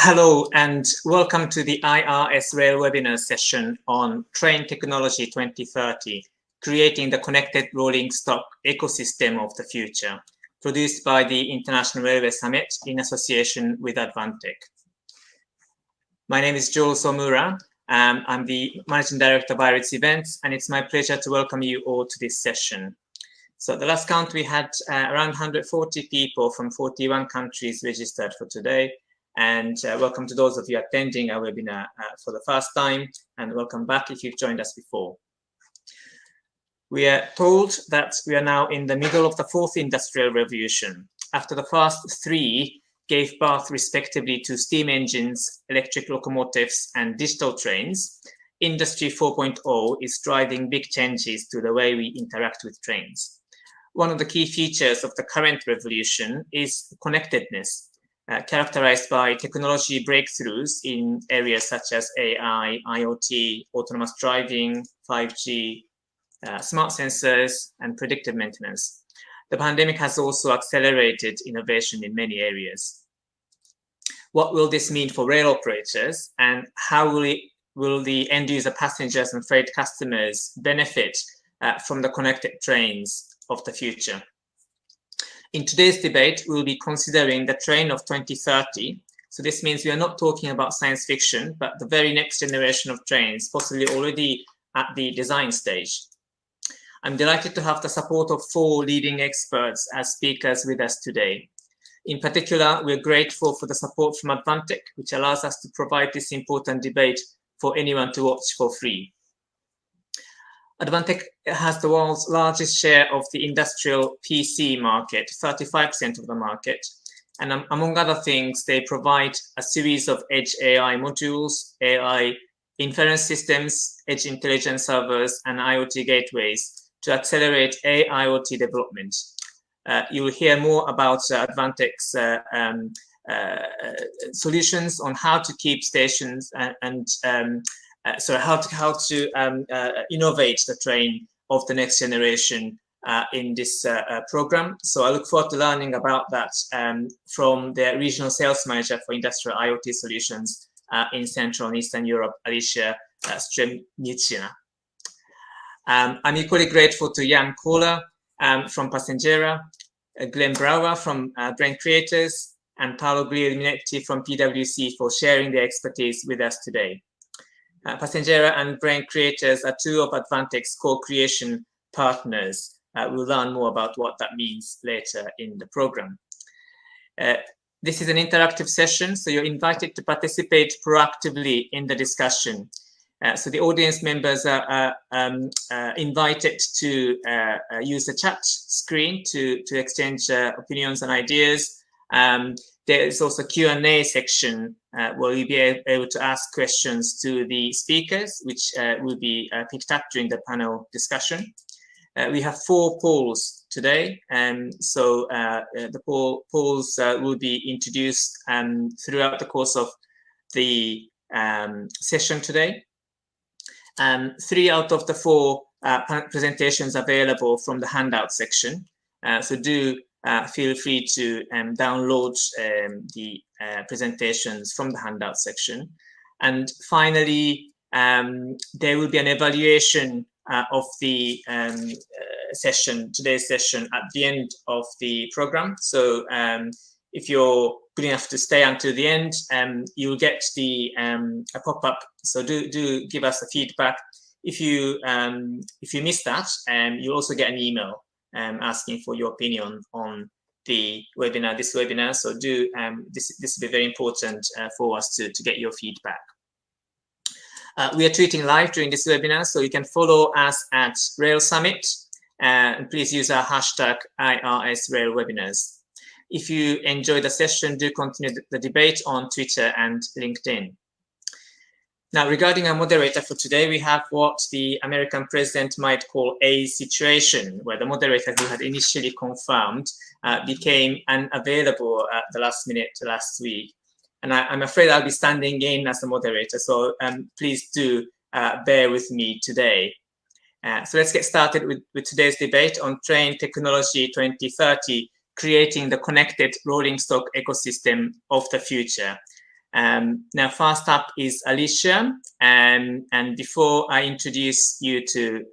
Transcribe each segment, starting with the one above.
Hello and welcome to the IRS Rail webinar session on Train Technology 2030, Creating the Connected Rolling Stock Ecosystem of the Future, produced by the International Railway Summit in association with Advantech. My name is Joel Somura. I'm the Managing Director of IRIS Events, and it's my pleasure to welcome you all to this session. So at the last count, we had around 140 people from 41 countries registered for today. And welcome to those of you attending our webinar for the first time, and welcome back if you've joined us before. We are told that we are now in the middle of the fourth industrial revolution. After the first three gave birth respectively to steam engines, electric locomotives, and digital trains, Industry 4.0 is driving big changes to the way we interact with trains. One of the key features of the current revolution is connectedness, characterized by technology breakthroughs in areas such as AI, IoT, autonomous driving, 5G, smart sensors, and predictive maintenance. The pandemic has also accelerated innovation in many areas. What will this mean for rail operators, and how will the end-user passengers and freight customers benefit from the connected trains of the future? In today's debate, we'll be considering the train of 2030. So this means we are not talking about science fiction, but the very next generation of trains, possibly already at the design stage. I'm delighted to have the support of 4 leading experts as speakers with us today. In particular, we're grateful for the support from Advantech, which allows us to provide this important debate for anyone to watch for free. Advantech has the world's largest share of the industrial PC market, 35% of the market. And among other things, they provide a series of edge AI modules, AI inference systems, edge intelligence servers, and IoT gateways to accelerate AIoT development. You will hear more about Advantech's solutions on how to keep stations how to innovate the train of the next generation in this program. So I look forward to learning about that from the regional sales manager for industrial IoT solutions in Central and Eastern Europe, Alicia Stremnicina. I'm equally grateful to Jan Kohler from Passenger, Glenn Brower from Brain Creators, and Paolo Guglielminetti from PwC for sharing their expertise with us today. Passenger and Brain Creators are 2 of Advantech's co-creation partners. We'll learn more about what that means later in the program. This is an interactive session, so you're invited to participate proactively in the discussion. So the audience members are invited to use the chat screen to exchange opinions and ideas. There is also a Q&A section where you'll be able to ask questions to the speakers, which will be picked up during the panel discussion. We have 4 polls today, so the polls will be introduced throughout the course of the session today. 3 out of the 4 presentations available from the handout section, so do feel free to download the presentations from the handout section. And finally, there will be an evaluation of the today's session at the end of the program. So if you're good enough to stay until the end, you'll get a pop-up. So do give us a feedback. If you miss that, you'll also get an email asking for your opinion on the webinar, this webinar. So this will be very important for us to get your feedback. We are tweeting live during this webinar, so you can follow us at Rail Summit, and please use our hashtag IRS Rail Webinars. If you enjoy the session, do continue the debate on Twitter and LinkedIn. Now, regarding our moderator for today, we have what the American president might call a situation, where the moderator who had initially confirmed became unavailable at the last minute last week. And I'm afraid I'll be standing in as the moderator, so please do bear with me today. So let's get started with today's debate on Train Technology 2030, creating the connected rolling stock ecosystem of the future. Now, first up is Alicia. And before I introduce you to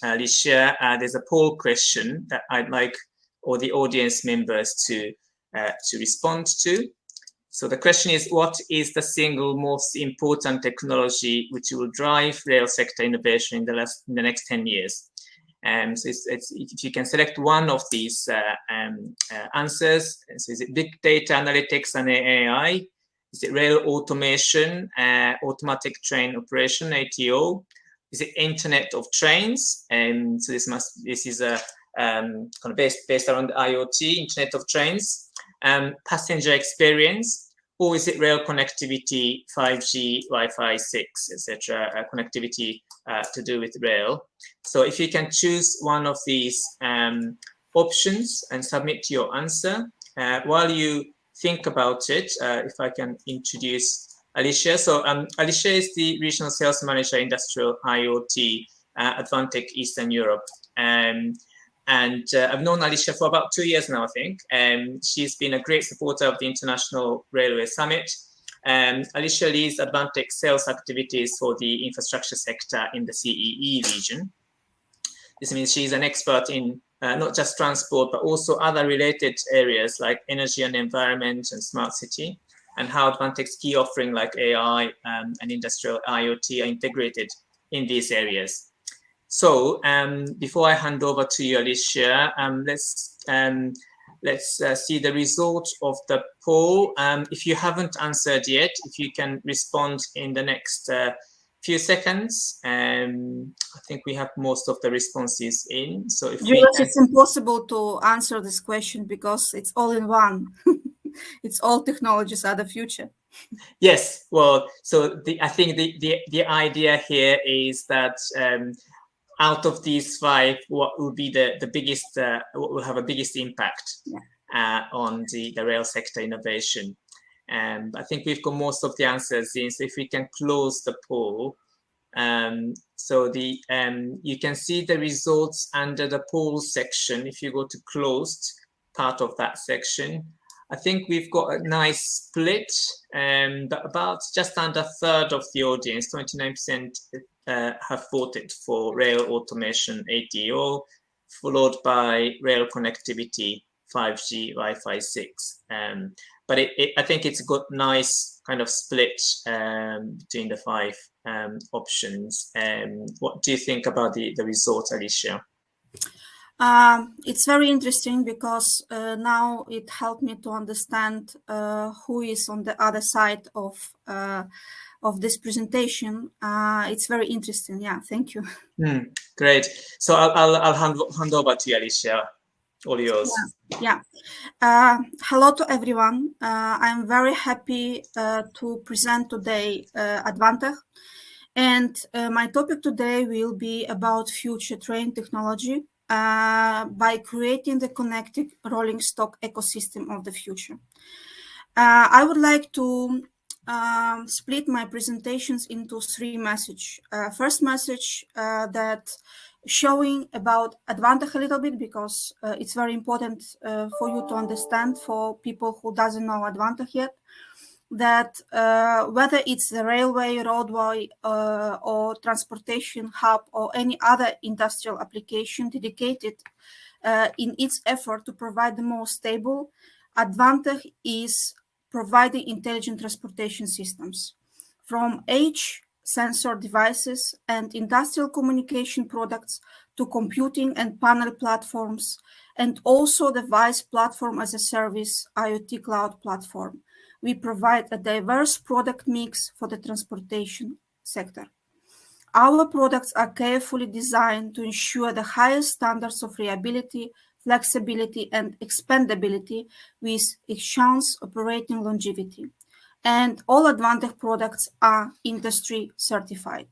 Alicia, there's a poll question that I'd like all the audience members to respond to. So the question is, what is the single most important technology which will drive rail sector innovation in the next 10 years? So if you can select one of these answers, so is it big data analytics and AI? Is it rail automation, automatic train operation, ATO? Is it Internet of Trains? So this is a kind of based around IoT, Internet of Trains, passenger experience, or is it rail connectivity, 5G, Wi-Fi 6, etc., connectivity to do with rail? So if you can choose one of these options and submit your answer, while you think about it, if I can introduce Alicia. So Alicia is the Regional Sales Manager, Industrial IoT, Advantech Eastern Europe. And I've known Alicia for about 2 years now, I think. She's been a great supporter of the International Railway Summit. Alicia leads Advantech sales activities for the infrastructure sector in the CEE region. This means she's an expert in not just transport, but also other related areas like energy and environment and smart city, and how Advantech's key offering like AI and industrial IoT are integrated in these areas. So before I hand over to you, Alicia, let's see the result of the poll. If you haven't answered yet, if you can respond in the next few seconds. I think we have most of the responses in. So if Julius, it's impossible to answer this question because it's all in one. It's all technologies are the future. Yes, well, so I think the idea here is that out of these 5, what will be the biggest, what will have a biggest impact on the rail sector innovation? I think we've got most of the answers in. So if we can close the poll, so you can see the results under the poll section. If you go to closed part of that section, I think we've got a nice split, but about just under a third of the audience, 29%, have voted for rail automation, ATO, followed by rail connectivity, 5G, Wi-Fi 6. But I think it's a good, nice kind of split between the 5 options. What do you think about the results, Alicia? It's very interesting because now it helped me to understand who is on the other side of this presentation. It's very interesting. Yeah, thank you. Great. So I'll hand over to you, Alicia. All yours. Yeah. Hello to everyone. I'm very happy to present today Advantech. And my topic today will be about future train technology by creating the connected rolling stock ecosystem of the future. I would like to split my presentations into 3 messages. First message that showing about Advantech a little bit, because it's very important for you to understand, for people who doesn't know Advantech yet, that whether it's the railway, roadway, or transportation hub, or any other industrial application dedicated in its effort to provide the most stable, Advantech is providing intelligent transportation systems, from edge sensor devices and industrial communication products to computing and panel platforms, and also the device platform as a service IoT cloud platform. We provide a diverse product mix for the transportation sector. Our products are carefully designed to ensure the highest standards of reliability, flexibility, and expandability with enhanced operating longevity. And all Advantech products are industry certified.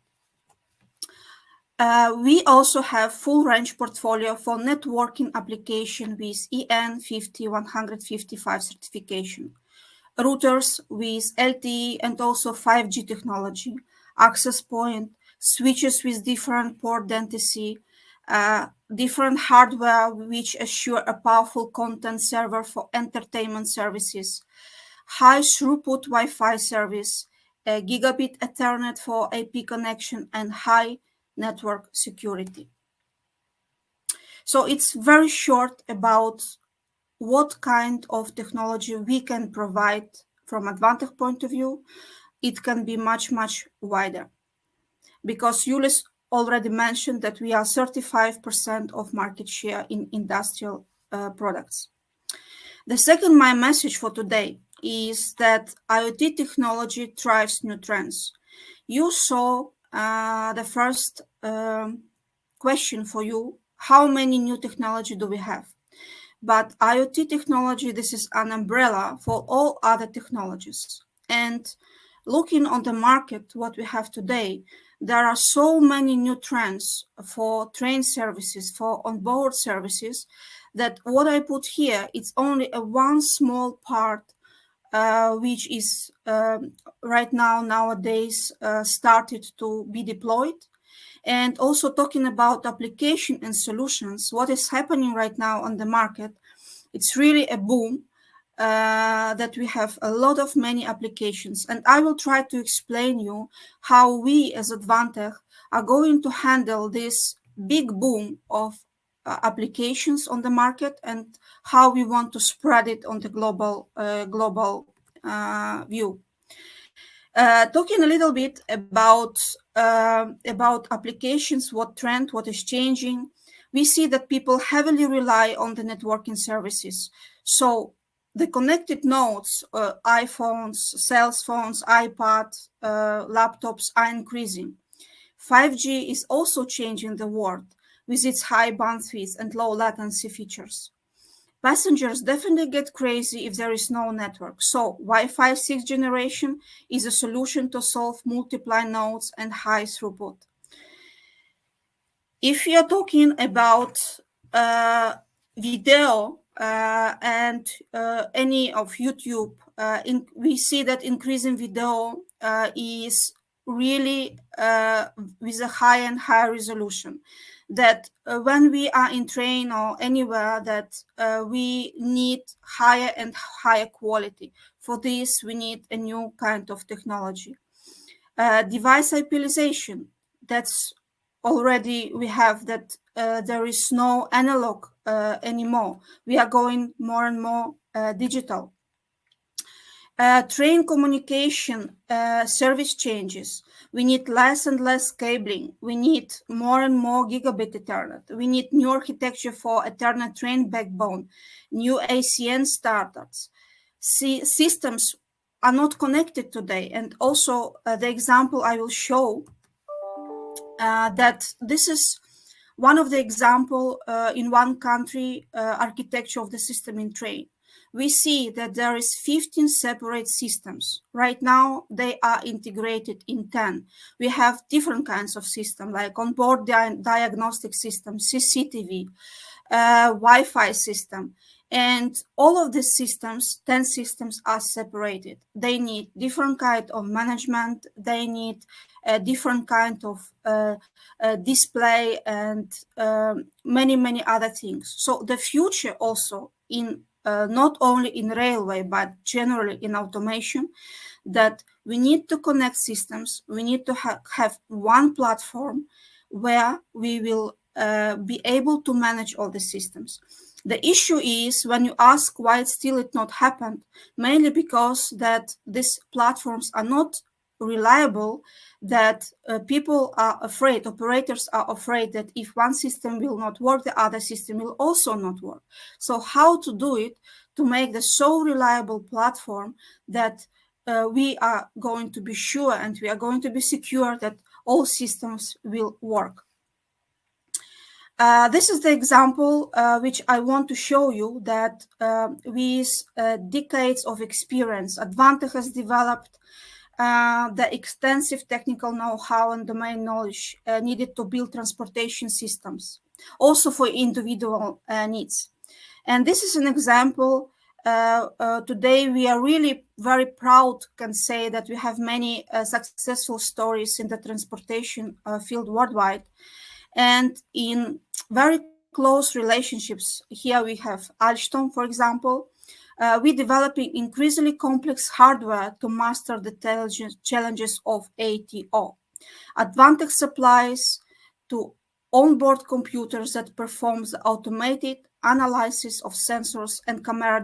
We also have full range portfolio for networking application with EN 50155 certification, routers with LTE and also 5G technology, access point, switches with different port density, different hardware which assure a powerful content server for entertainment services, high throughput Wi-Fi service, a gigabit Ethernet for AP connection, and high network security. So it's very short about what kind of technology we can provide from Advantage point of view. It can be much, much wider, because Julius already mentioned that we are 35% of market share in industrial products. The second my message for today is that IoT technology drives new trends. You saw the first question for you: how many new technology do we have? But IoT technology, this is an umbrella for all other technologies. And looking on the market, what we have today, there are so many new trends for train services, for onboard services, that what I put here, it's only a one small part which is right now, nowadays, started to be deployed. And also talking about application and solutions, what is happening right now on the market, it's really a boom that we have a lot of many applications. And I will try to explain you how we as Advantage are going to handle this big boom of applications on the market, and how we want to spread it on the global view. Talking a little bit about applications, what trend, what is changing. We see that people heavily rely on the networking services. So the connected nodes, iPhones, cell phones, iPad, laptops are increasing. 5G is also changing the world with its high bandwidth and low latency features. Passengers definitely get crazy if there is no network. So Wi-Fi 6th generation is a solution to solve multiply nodes and high throughput. If you are talking about video and any of YouTube, we see that increasing video is really with a high and high resolution. That when we are in train or anywhere, that we need higher and higher quality. For this, we need a new kind of technology. Device hyperization, that's already we have that there is no analog anymore. We are going more and more digital. Train communication service changes. We need less and less cabling. We need more and more gigabit Ethernet. We need new architecture for Ethernet train backbone, new ACN startups. Systems are not connected today. And also the example I will show that this is one of the example in one country architecture of the system in train. We see that there is 15 separate systems. Right now, they are integrated in 10. We have different kinds of systems like onboard diagnostic system, CCTV, Wi-Fi system. And all of these systems, 10 systems, are separated. They need different kind of management. They need a different kind of display and many, many other things. So the future also in not only in railway, but generally in automation, that we need to connect systems. We need to have one platform where we will be able to manage all the systems. The issue is when you ask why still it not happened, mainly because that these platforms are not reliable, that people are afraid, operators are afraid that if one system will not work, the other system will also not work. So how to do it to make the so reliable platform that we are going to be sure and we are going to be secure that all systems will work. This is the example which I want to show you that with decades of experience, Advantage has developed the extensive technical know-how and domain knowledge needed to build transportation systems, also for individual needs. And this is an example. Today, we are really very proud, can say that we have many successful stories in the transportation field worldwide. And in very close relationships, here we have Alstom, for example, We're developing increasingly complex hardware to master the challenges of ATO. Advantage supplies to onboard computers that performs the automated analysis of sensors and camera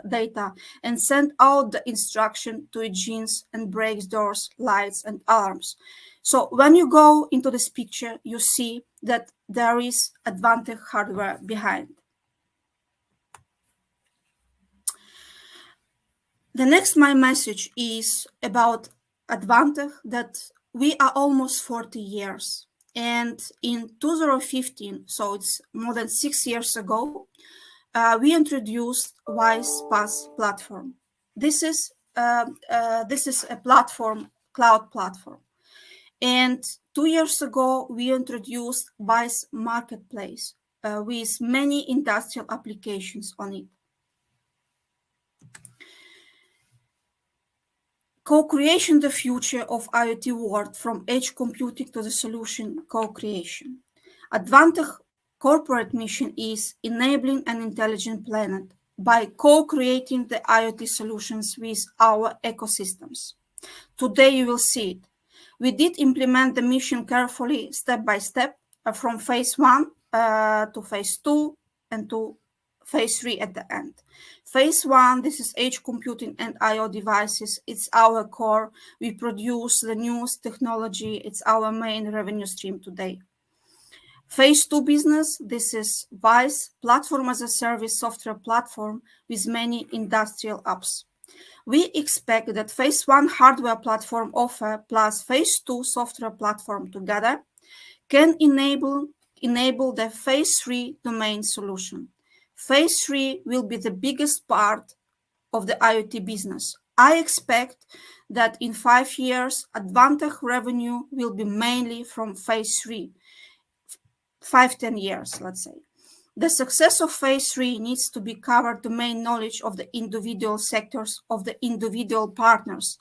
data and send out the instruction to engines and brakes, doors, lights, and alarms. So when you go into this picture, you see that there is Advantage hardware behind. The next my message is about Advantage, that we are almost 40 years. And in 2015, so it's more than 6 years ago, we introduced Wise Pass platform. This is a platform, cloud platform. And 2 years ago, we introduced Wise Marketplace with many industrial applications on it. Co-creation, the future of IoT world, from edge computing to the solution co-creation. Advantage corporate mission is enabling an intelligent planet by co-creating the IoT solutions with our ecosystems. Today you will see it. We did implement the mission carefully, step by step, from phase 1 to phase 2 and to phase 3 at the end. Phase 1, this is edge computing and IO devices. It's our core. We produce the newest technology. It's our main revenue stream today. Phase 2 business, this is Wise, platform as a service software platform with many industrial apps. We expect that phase 1 hardware platform offer plus phase 2 software platform together can enable the phase 3 domain solution. Phase 3 will be the biggest part of the IoT business. I expect that in 5 years, Advantage revenue will be mainly from phase 3, 5-10 years, let's say. The success of phase 3 needs to be covered domain knowledge of the individual sectors, of the individual partners.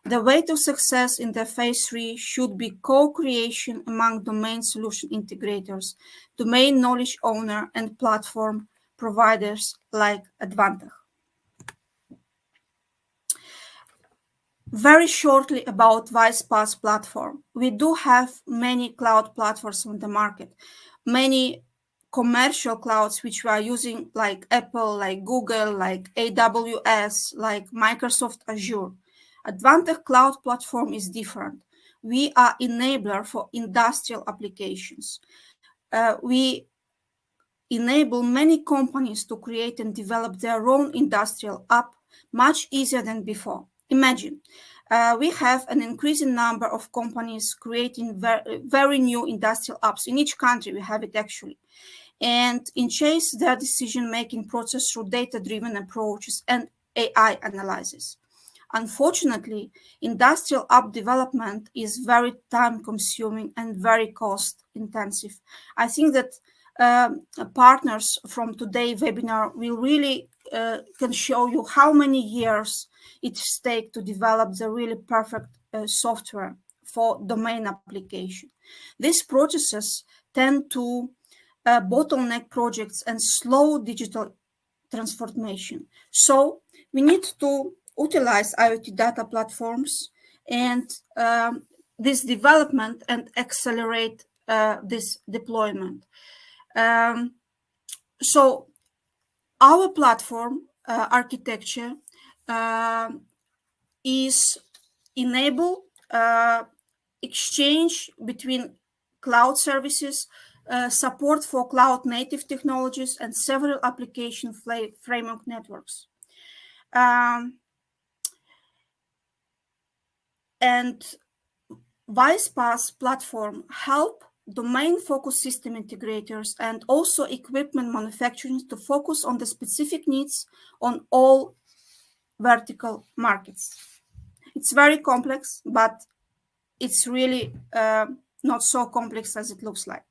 The way to success in the phase 3 should be co-creation among domain solution integrators, domain knowledge owner, and platform providers like Advantage. Very shortly about Wise Pass platform. We do have many cloud platforms on the market, many commercial clouds which we are using, like Apple, like Google, like AWS, like Microsoft Azure. Advantage Cloud Platform is different. We are enabler for industrial applications. We enable many companies to create and develop their own industrial app much easier than before. Imagine, we have an increasing number of companies creating very new industrial apps. In each country, we have it actually. And in chase their decision-making process through data-driven approaches and AI analysis. Unfortunately, industrial app development is very time-consuming and very cost-intensive. I think that partners from today's webinar will really can show you how many years it takes to develop the really perfect software for domain application. These processes tend to bottleneck projects and slow digital transformation. So we need to utilize IoT data platforms and this development and accelerate this deployment. So our platform architecture is enable exchange between cloud services, support for cloud native technologies, and several application framework networks. And Wise Pass platform help domain-focused system integrators and also equipment manufacturers to focus on the specific needs on all vertical markets. It's very complex, but it's really not so complex as it looks like.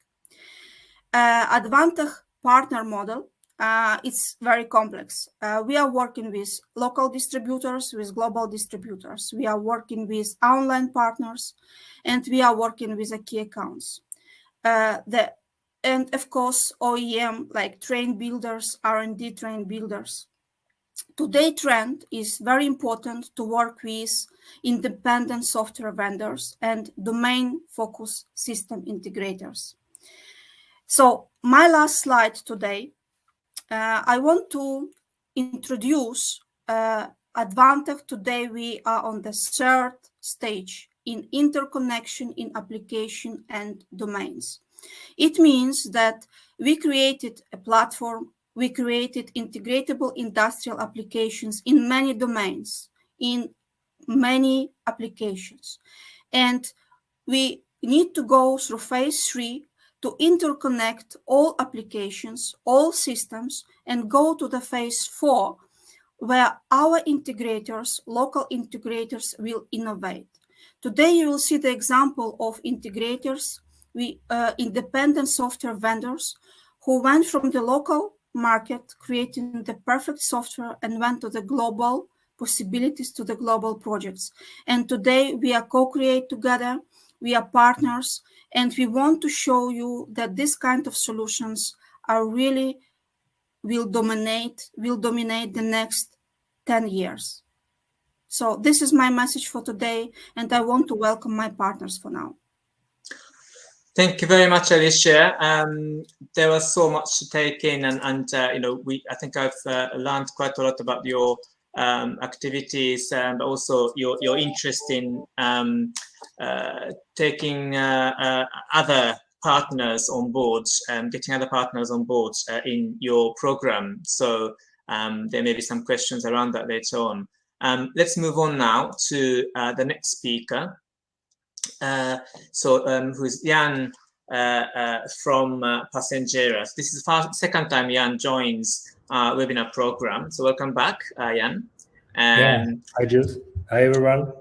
Advantage partner model, it's very complex. We are working with local distributors, with global distributors. We are working with online partners, and we are working with the key accounts. And of course, OEM, like train builders, R&D train builders. Today trend is very important to work with independent software vendors and domain-focused system integrators. So my last slide today, I want to introduce Advantech. Today we are on the third stage in interconnection in application and domains. It means that we created a platform, we created integratable industrial applications in many domains, in many applications. And we need to go through phase 3 to interconnect all applications, all systems, and go to the phase 4, where our integrators, local integrators, will innovate. Today, you will see the example of integrators, independent software vendors who went from the local market, creating the perfect software, and went to the global possibilities, to the global projects. And today, we are co-create together, we are partners, and we want to show you that this kind of solutions are really will dominate the next 10 years. So this is my message for today, and I want to welcome my partners for now. Thank you very much, Alicia. There was so much to take in, and you know, I think I've learned quite a lot about your activities, but also your interest in taking other partners on board, getting other partners on board in your program. So there may be some questions around that later on. Let's move on now to the next speaker. Who's Jan from Passengeras. This is the second time Jan joins our webinar program. So welcome back, Jan. Hi, Jules. Hi, everyone.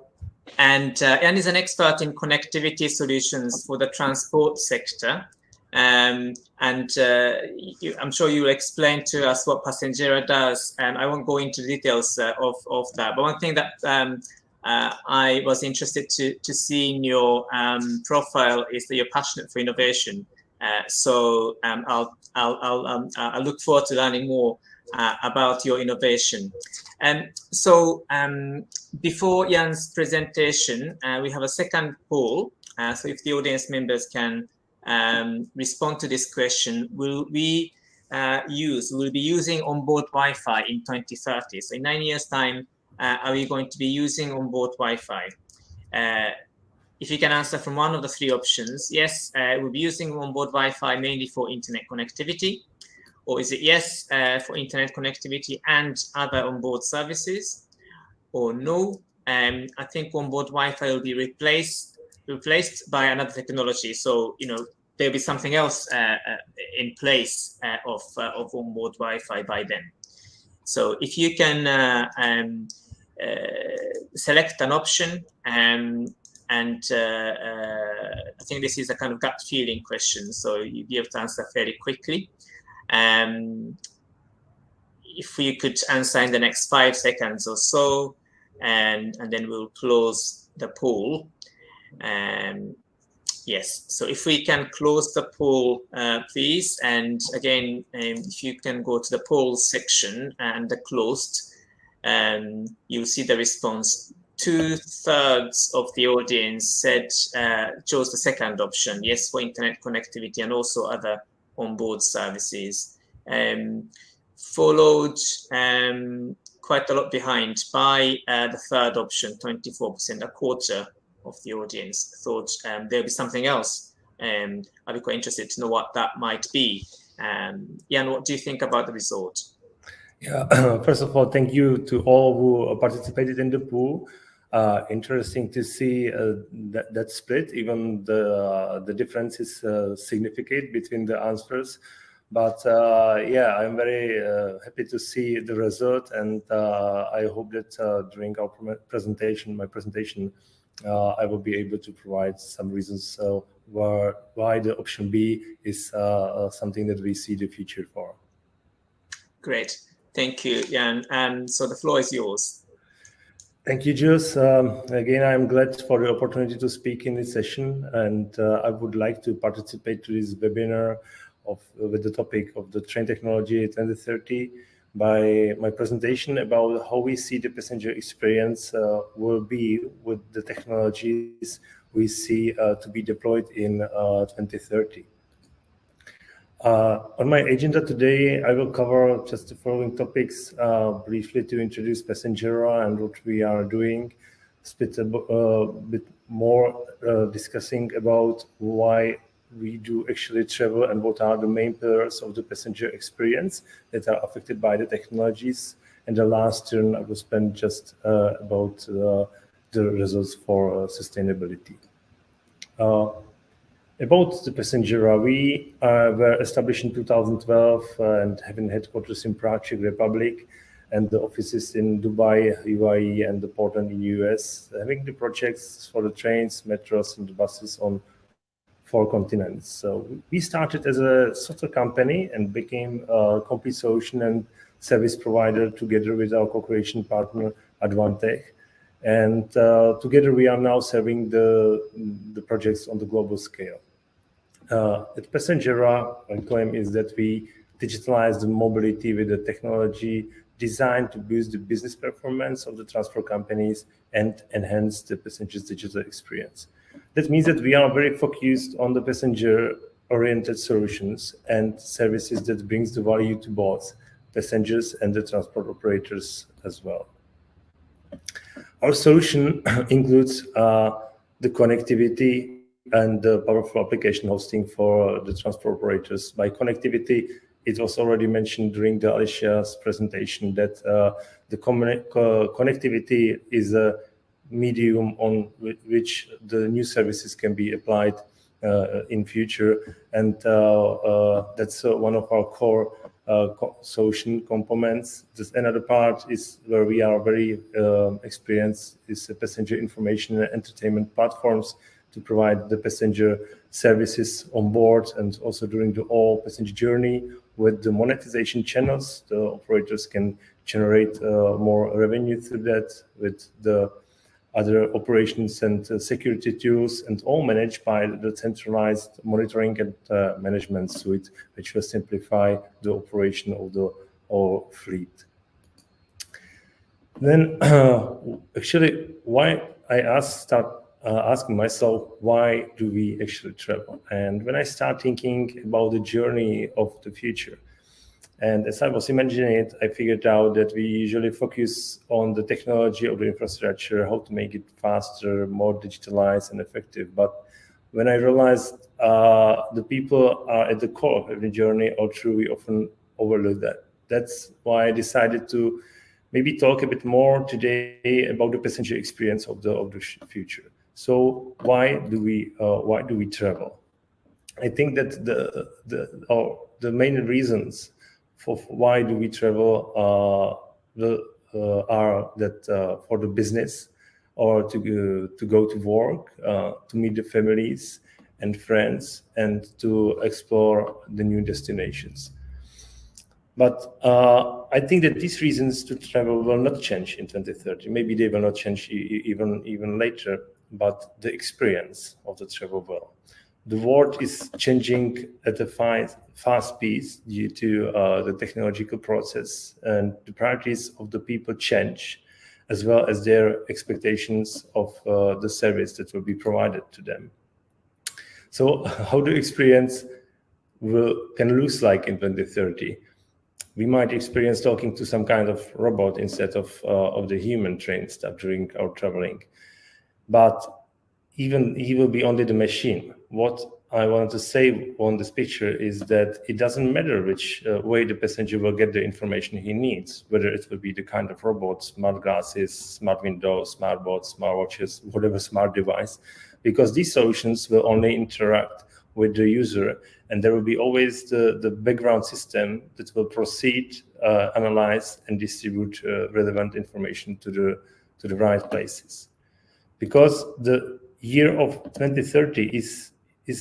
And Jan is an expert in connectivity solutions for the transport sector. I'm sure you'll explain to us what Passengera does. I won't go into details of that. But one thing that I was interested to see in your profile is that you're passionate for innovation. I'll look forward to learning more about your innovation. Before Jan's presentation, we have a second poll. So if the audience members can respond to this question, will we be using onboard Wi-Fi in 2030? So in 9 years' time, are we going to be using onboard Wi-Fi? If you can answer from one of the three options, yes, we'll be using onboard Wi-Fi mainly for internet connectivity. Or is it yes for internet connectivity and other onboard services? Or no, I think onboard Wi-Fi will be replaced by another technology. So, you know, there'll be something else in place of onboard Wi-Fi by then. So if you can select an option, and I think this is a kind of gut feeling question, so you'll be able to answer fairly quickly. If you could answer in the next 5 seconds or so, and then we'll close the poll. Yes, so if we can close the poll, please. And again, if you can go to the poll section and the closed, you'll see the response. 2/3 of the audience chose the second option, yes, for internet connectivity and also other onboard services. Followed quite a lot behind by the third option, 24%, a quarter of the audience thought there'll be something else. I'd be quite interested to know what that might be. Jan, what do you think about the result? Yeah, first of all, thank you to all who participated in the poll. Interesting to see that split, even the difference is significant between the answers. But yeah, I'm very happy to see the result, and I hope that during our presentation, I will be able to provide some reasons why the option B is something that we see the future for. Great, thank you, Jan. So the floor is yours. Thank you, Jules. Again, I'm glad for the opportunity to speak in this session, and I would like to participate to this webinar with the topic of the train technology 2030, by my presentation about how we see the passenger experience will be with the technologies we see to be deployed in 2030. On my agenda today, I will cover just the following topics briefly to introduce Passengera and what we are doing, split a bit more discussing about why we do actually travel and what are the main pillars of the passenger experience that are affected by the technologies. And the last turn, I will spend just about the results for sustainability. About the Passengera, we were established in 2012 and having headquarters in Prague, Czech Republic, and the offices in Dubai, UAE, and the Portland in the US, having the projects for the trains, metros, and the buses on 4 continents. So we started as a software company and became a complete solution and service provider together with our co-creation partner, Advantech. And together we are now serving the projects on the global scale. At Passengera, my claim is that we digitalize the mobility with the technology designed to boost the business performance of the transport companies and enhance the passenger's digital experience. That means that we are very focused on the passenger-oriented solutions and services that brings the value to both passengers and the transport operators as well. Our solution includes the connectivity and the powerful application hosting for the transport operators. By connectivity, it was already mentioned during the Alicia's presentation that the connectivity is a medium on which the new services can be applied in future, and that's one of our core solution components. Just another part is where we are very experienced is passenger information and entertainment platforms to provide the passenger services on board and also during the whole passenger journey. With the monetization channels, the operators can generate more revenue through that with the other operations and security tools, and all managed by the centralized monitoring and management suite, which will simplify the operation of the whole fleet. Then actually, why I start asking myself, why do we actually travel? And when I start thinking about the journey of the future, and as I was imagining it, I figured out that we usually focus on the technology of the infrastructure, how to make it faster, more digitalized and effective. But when I realized the people are at the core of every journey, or true, we often overlook that. That's why I decided to maybe talk a bit more today about the passenger experience of the future. So why do we travel? I think that the main reasons for why do we travel are that for the business, or to go to work, to meet the families and friends, and to explore the new destinations. But I think that these reasons to travel will not change in 2030. Maybe they will not change even later, but the experience of the travel will. The world is changing at a fast pace due to the technological process, and the priorities of the people change, as well as their expectations of the service that will be provided to them. So how the experience can look like in 2030? We might experience talking to some kind of robot instead of the human trained staff during our traveling. But even he will be only the machine. What I want to say on this picture is that it doesn't matter which way the passenger will get the information he needs, whether it will be the kind of robot, smart glasses, smart windows, smart boards, smart watches, whatever smart device, because these solutions will only interact with the user, and there will be always the background system that will proceed, analyze, and distribute relevant information to the right places. Because the year of 2030 is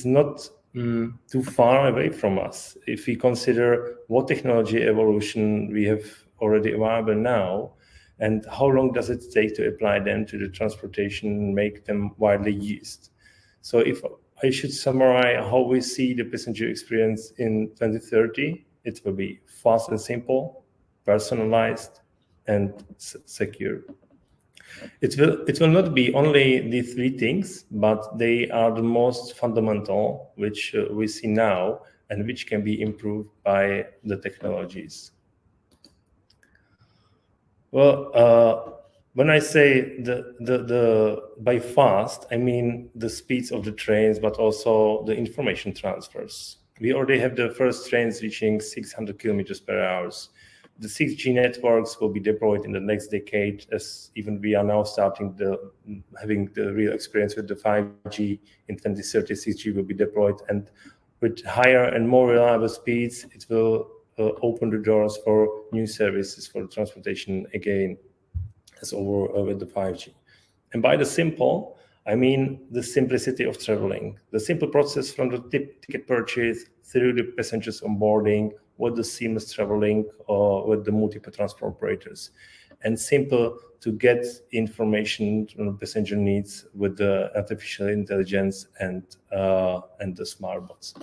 not too far away from us. If we consider what technology evolution we have already available now, and how long does it take to apply them to the transportation and make them widely used. So if I should summarize how we see the passenger experience in 2030, it will be fast and simple, personalized, and secure. It will not be only these three things, but they are the most fundamental, which we see now and which can be improved by the technologies. Well, when I say the by fast, I mean the speeds of the trains, but also the information transfers. We already have the first trains reaching 600 kilometers per hour. The 6G networks will be deployed in the next decade, as even we are now starting having the real experience with the 5G. In 2030, 6G will be deployed, and with higher and more reliable speeds, it will open the doors for new services for transportation again, as over with the 5G. And by the simple, I mean the simplicity of traveling, the simple process from the ticket purchase through the passengers onboarding, with the seamless traveling with the multiple transport operators, and simple to get information on the passenger needs with the artificial intelligence and the smart bots.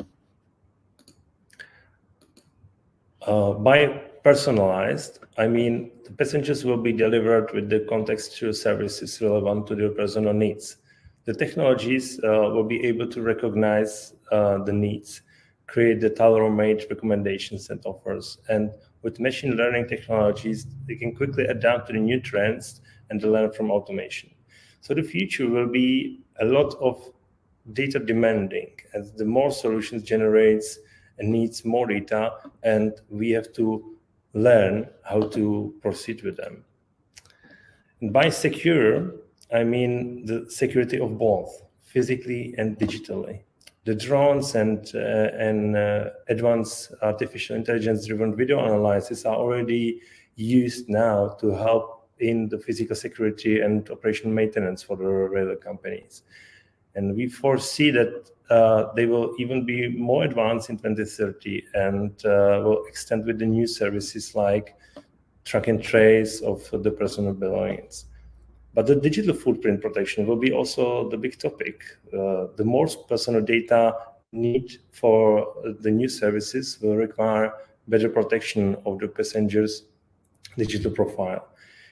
By personalized, I mean the passengers will be delivered with the contextual services relevant to their personal needs. The technologies will be able to recognize the needs, create the tailor-made recommendations and offers, and with machine learning technologies, they can quickly adapt to the new trends and learn from automation. So the future will be a lot of data demanding, as the more solutions generates and needs more data, and we have to learn how to proceed with them. And by secure, I mean the security of both, physically and digitally. The drones and advanced artificial intelligence-driven video analysis are already used now to help in the physical security and operational maintenance for the railway companies. And we foresee that they will even be more advanced in 2030 and will extend with the new services like track and trace of the personal belongings. But the digital footprint protection will be also the big topic. The more personal data need for the new services will require better protection of the passenger's digital profile.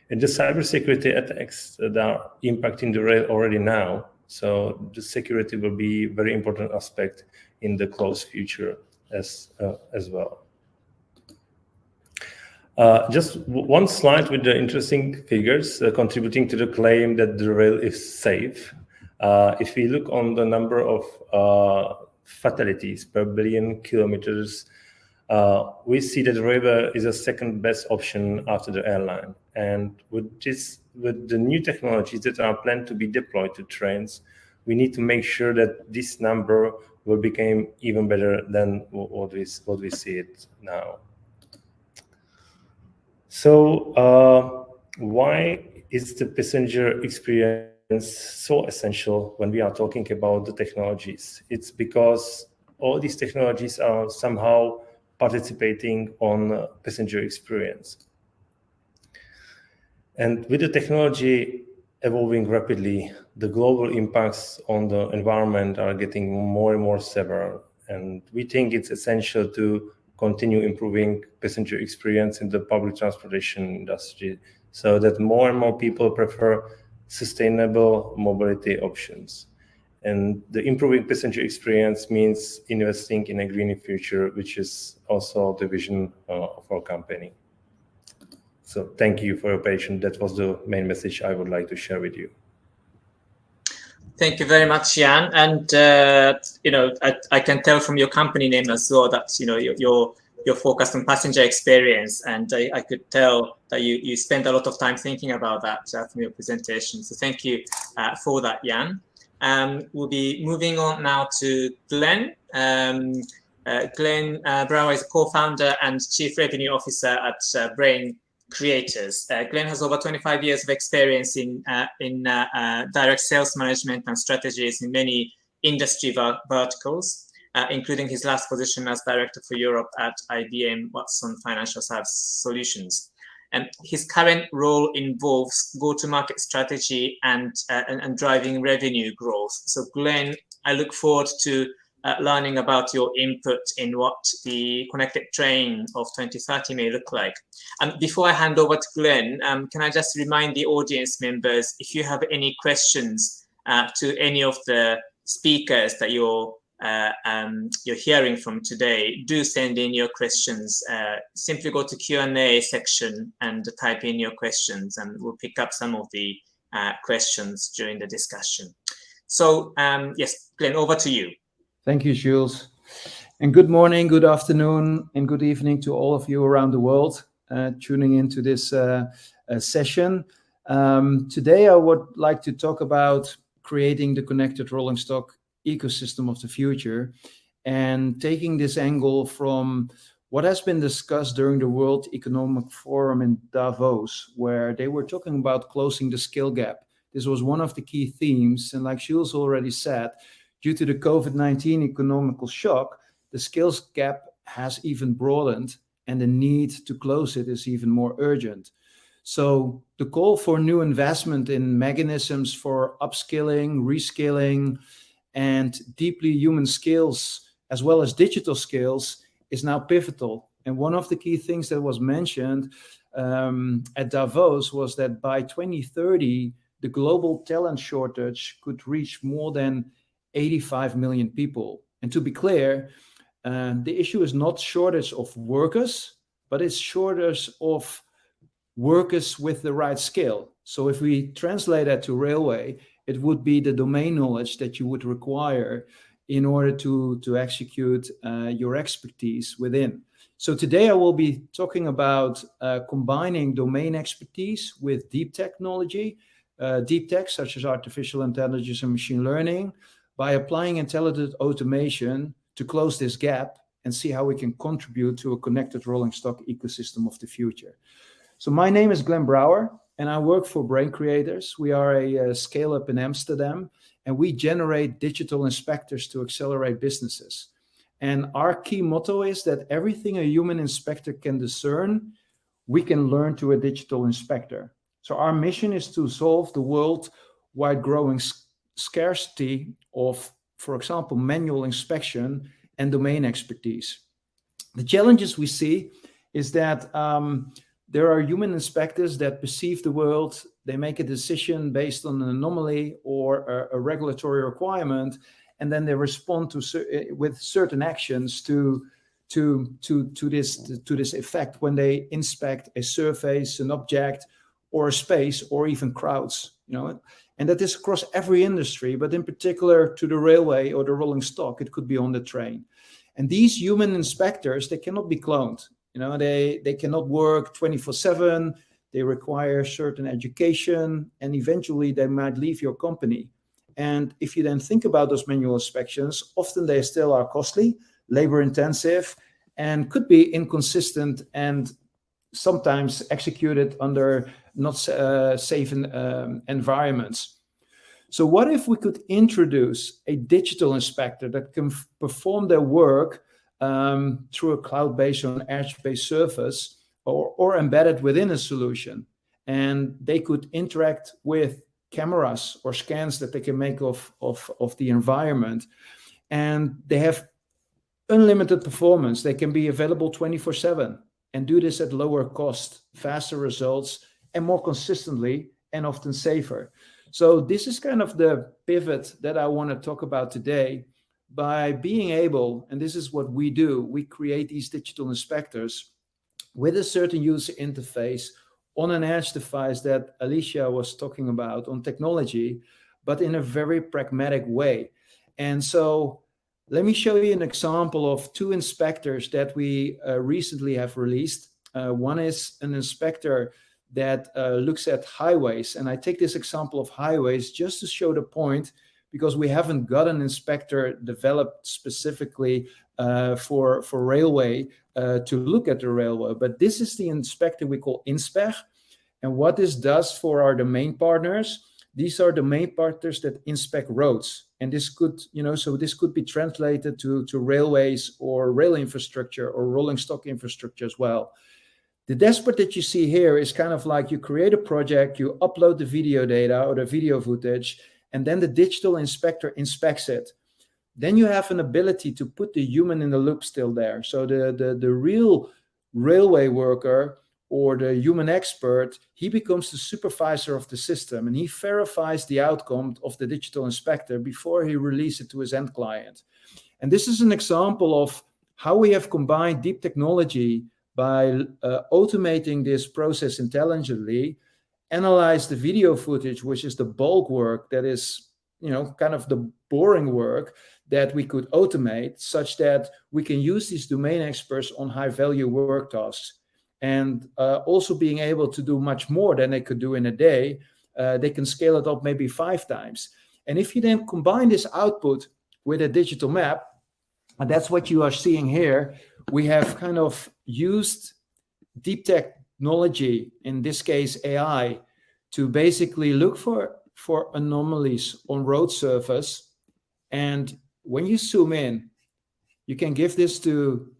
And the cybersecurity attacks that are impacting the rail already now, so the security will be a very important aspect in the close future as well. Just one slide with the interesting figures contributing to the claim that the rail is safe. If we look on the number of fatalities per billion kilometers, we see that the railway is a second best option after the airline. And with the new technologies that are planned to be deployed to trains, we need to make sure that this number will become even better than what we see it now. So why is the passenger experience so essential when we are talking about the technologies? It's because all these technologies are somehow participating on passenger experience. And with the technology evolving rapidly, the global impacts on the environment are getting more and more severe. And we think it's essential to continue improving passenger experience in the public transportation industry so that more and more people prefer sustainable mobility options. And the improving passenger experience means investing in a greener future, which is also the vision of our company. So thank you for your patience. That was the main message I would like to share with you. Thank you very much, Jan. And I can tell from your company name as well that you're focused on passenger experience, and I could tell that you spend a lot of time thinking about that from your presentation. So thank you for that, Jan. We'll be moving on now to Glenn. Glenn Brower is a co-founder and chief revenue officer at Brain Creators. Glenn has over 25 years of experience in direct sales management and strategies in many industry verticals, including his last position as director for Europe at IBM Watson Financial Services Solutions. And his current role involves go-to-market strategy and driving revenue growth. So Glenn, I look forward to learning about your input in what the connected train of 2030 may look like. Before I hand over to Glenn, can I just remind the audience members, if you have any questions to any of the speakers that you're hearing from today, do send in your questions. Simply go to Q&A section and type in your questions, and we'll pick up some of the questions during the discussion. So yes, Glenn, over to you. Thank you, Jules. And good morning, good afternoon, and good evening to all of you around the world tuning into this session. Today, I would like to talk about creating the connected rolling stock ecosystem of the future, and taking this angle from what has been discussed during the World Economic Forum in Davos, where they were talking about closing the skill gap. This was one of the key themes, and like Jules already said, due to the COVID-19 economical shock, the skills gap has even broadened, and the need to close it is even more urgent. So the call for new investment in mechanisms for upskilling, reskilling, and deeply human skills, as well as digital skills, is now pivotal. And one of the key things that was mentioned at Davos was that by 2030, the global talent shortage could reach more than 85 million people. And to be clear, the issue is not shortage of workers, but it's shortage of workers with the right skill. So if we translate that to railway, it would be the domain knowledge that you would require in order to execute your expertise within. So today I will be talking about combining domain expertise with deep technology, deep tech such as artificial intelligence and machine learning, by applying intelligent automation to close this gap and see how we can contribute to a connected rolling stock ecosystem of the future. So my name is Glenn Brouwer, and I work for Brain Creators. We are a scale-up in Amsterdam, and we generate digital inspectors to accelerate businesses. And our key motto is that everything a human inspector can discern, we can learn to a digital inspector. So our mission is to solve the worldwide growing scarcity of, for example, manual inspection and domain expertise. The challenges we see is that there are human inspectors that perceive the world, they make a decision based on an anomaly or a regulatory requirement, and then they respond with certain actions to this effect when they inspect a surface, an object, or a space, or even crowds, and that is across every industry, but in particular to the railway or the rolling stock, it could be on the train. And these human inspectors, they cannot be cloned. They cannot work 24/7. They require certain education, and eventually they might leave your company. And if you then think about those manual inspections, often they still are costly, labor intensive, and could be inconsistent and sometimes executed under not safe environments. So what if we could introduce a digital inspector that can perform their work through a cloud-based or an edge-based service, or embedded within a solution, and they could interact with cameras or scans that they can make of the environment, and they have unlimited performance. They can be available 24/7 and do this at lower cost, faster results, and more consistently, and often safer. So this is kind of the pivot that I want to talk about today. By being able, and this is what we do, we create these digital inspectors with a certain user interface on an edge device that Alicia was talking about on technology, but in a very pragmatic way. And so let me show you an example of two inspectors that we recently have released. One is an inspector that looks at highways. And I take this example of highways just to show the point, because we haven't got an inspector developed specifically for railway to look at the railway. But this is the inspector we call Inspec. And what this does for our domain partners, these are domain partners that inspect roads. And this could, so this could be translated to railways or rail infrastructure or rolling stock infrastructure as well. The dashboard that you see here is kind of like you create a project, you upload the video data or the video footage, and then the digital inspector inspects it. then you have an ability to put the human in the loop still there. So the real railway worker or the human expert, he becomes the supervisor of the system, and he verifies the outcome of the digital inspector before he releases it to his end client. And this is an example of how we have combined deep technology by automating this process intelligently, analyze the video footage, which is the bulk work that is, kind of the boring work that we could automate, such that we can use these domain experts on high value work tasks. And also being able to do much more than they could do in a day, they can scale it up maybe 5 times. And if you then combine this output with a digital map, and that's what you are seeing here, we have kind of used deep technology, in this case AI, to basically look for anomalies on road surface. And when you zoom in, you can give this to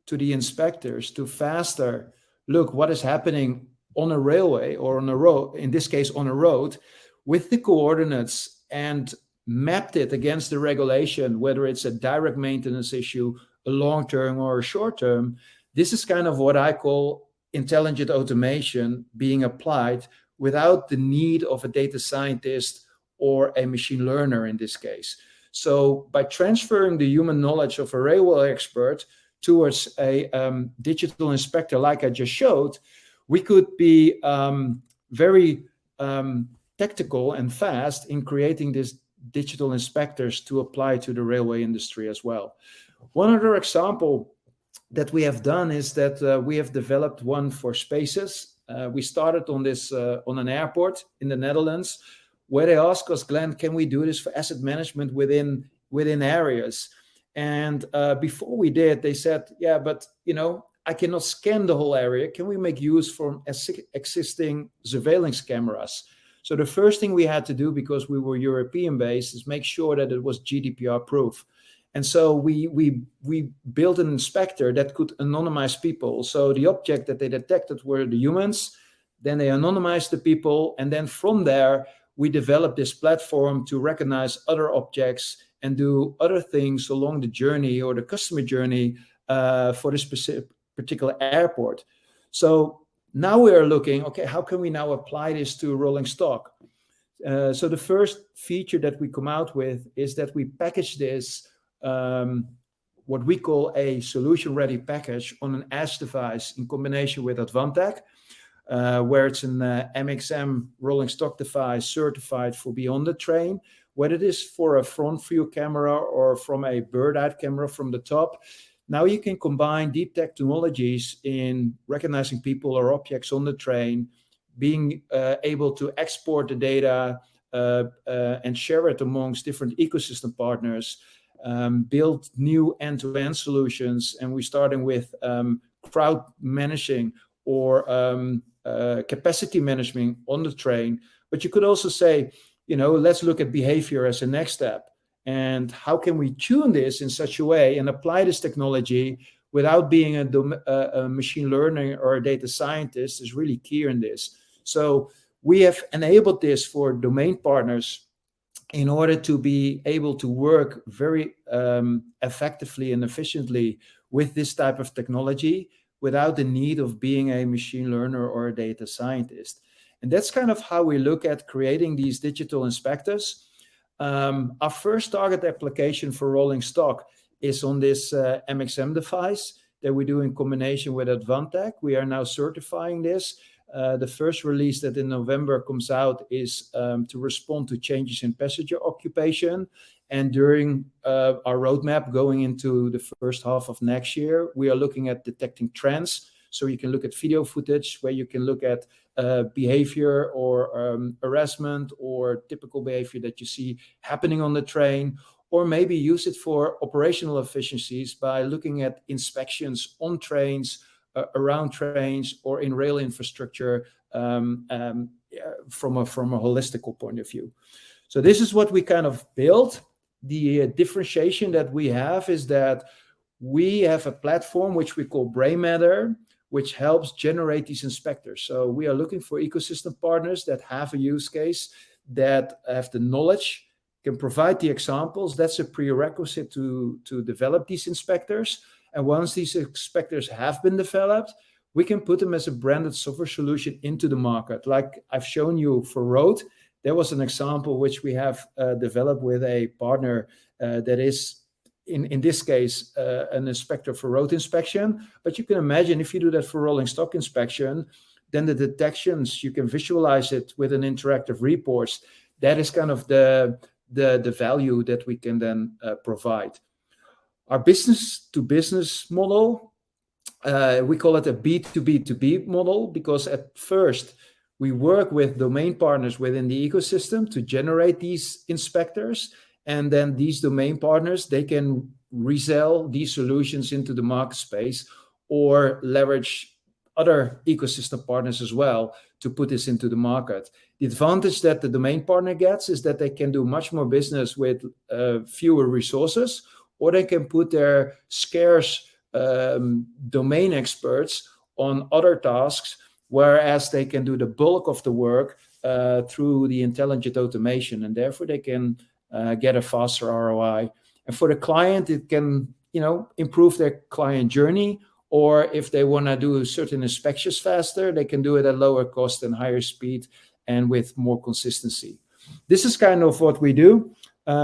the inspectors to faster look what is happening on a railway or on a road, in this case on a road, with the coordinates, and mapped it against the regulation, whether it's a direct maintenance issue, a long-term or a short-term. This is kind of what I call intelligent automation being applied without the need of a data scientist or a machine learner in this case. So by transferring the human knowledge of a railway expert towards a digital inspector, like I just showed, we could be very tactical and fast in creating these digital inspectors to apply to the railway industry as well. One other example that we have done is that we have developed one for spaces. We started on this on an airport in the Netherlands, where they asked us, Glenn, can we do this for asset management within areas? And before we did, they said, yeah, but I cannot scan the whole area. Can we make use from existing surveillance cameras? So the first thing we had to do, because we were European based, is make sure that it was GDPR proof. And so we built an inspector that could anonymize people. So the object that they detected were the humans, then they anonymized the people, and then from there we developed this platform to recognize other objects and do other things along the journey or the customer journey for this specific particular airport. So now we are looking, okay, how can we now apply this to rolling stock? So the first feature that we come out with is that we package this, what we call a solution-ready package on an edge device in combination with Advantech, where it's an MXM rolling stock device certified for beyond the train, whether it is for a front view camera or from a bird-eye camera from the top. Now you can combine deep technologies in recognizing people or objects on the train, being able to export the data and share it amongst different ecosystem partners, build new end-to-end solutions. And we're starting with crowd managing or capacity management on the train. But you could also say, let's look at behavior as a next step. And how can we tune this in such a way and apply this technology without being a machine learner or a data scientist is really key in this. So we have enabled this for domain partners in order to be able to work very effectively and efficiently with this type of technology without the need of being a machine learner or a data scientist. And that's kind of how we look at creating these digital inspectors. Our first target application for rolling stock is on this MXM device that we do in combination with Advantech. We are now certifying this. The first release that in November comes out is to respond to changes in passenger occupation. And during our roadmap going into the first half of next year, we are looking at detecting trends. So you can look at video footage where you can look at behavior or harassment or typical behavior that you see happening on the train, or maybe use it for operational efficiencies by looking at inspections on trains, around trains, or in rail infrastructure from a holistical point of view. So this is what we kind of built. The differentiation that we have is that we have a platform which we call Brain Matter, which helps generate these inspectors. So we are looking for ecosystem partners that have a use case, that have the knowledge can provide the examples. That's a prerequisite to develop these inspectors. And once these inspectors have been developed, we can put them as a branded software solution into the market. Like I've shown you for road, there was an example which we have developed with a partner that is, in this case, an inspector for road inspection. But you can imagine if you do that for rolling stock inspection, then the detections, you can visualize it with an interactive reports. That is kind of the value that we can then provide. Our business-to-business model, we call it a B2B2B model, because at first we work with domain partners within the ecosystem to generate these inspectors. And then these domain partners, they can resell these solutions into the market space or leverage other ecosystem partners as well to put this into the market. The advantage that the domain partner gets is that they can do much more business with fewer resources, or they can put their scarce domain experts on other tasks, whereas they can do the bulk of the work through the intelligent automation, and therefore they can get a faster ROI. And for the client, it can, improve their client journey, or if they want to do certain inspections faster, they can do it at lower cost and higher speed and with more consistency. This is kind of what we do.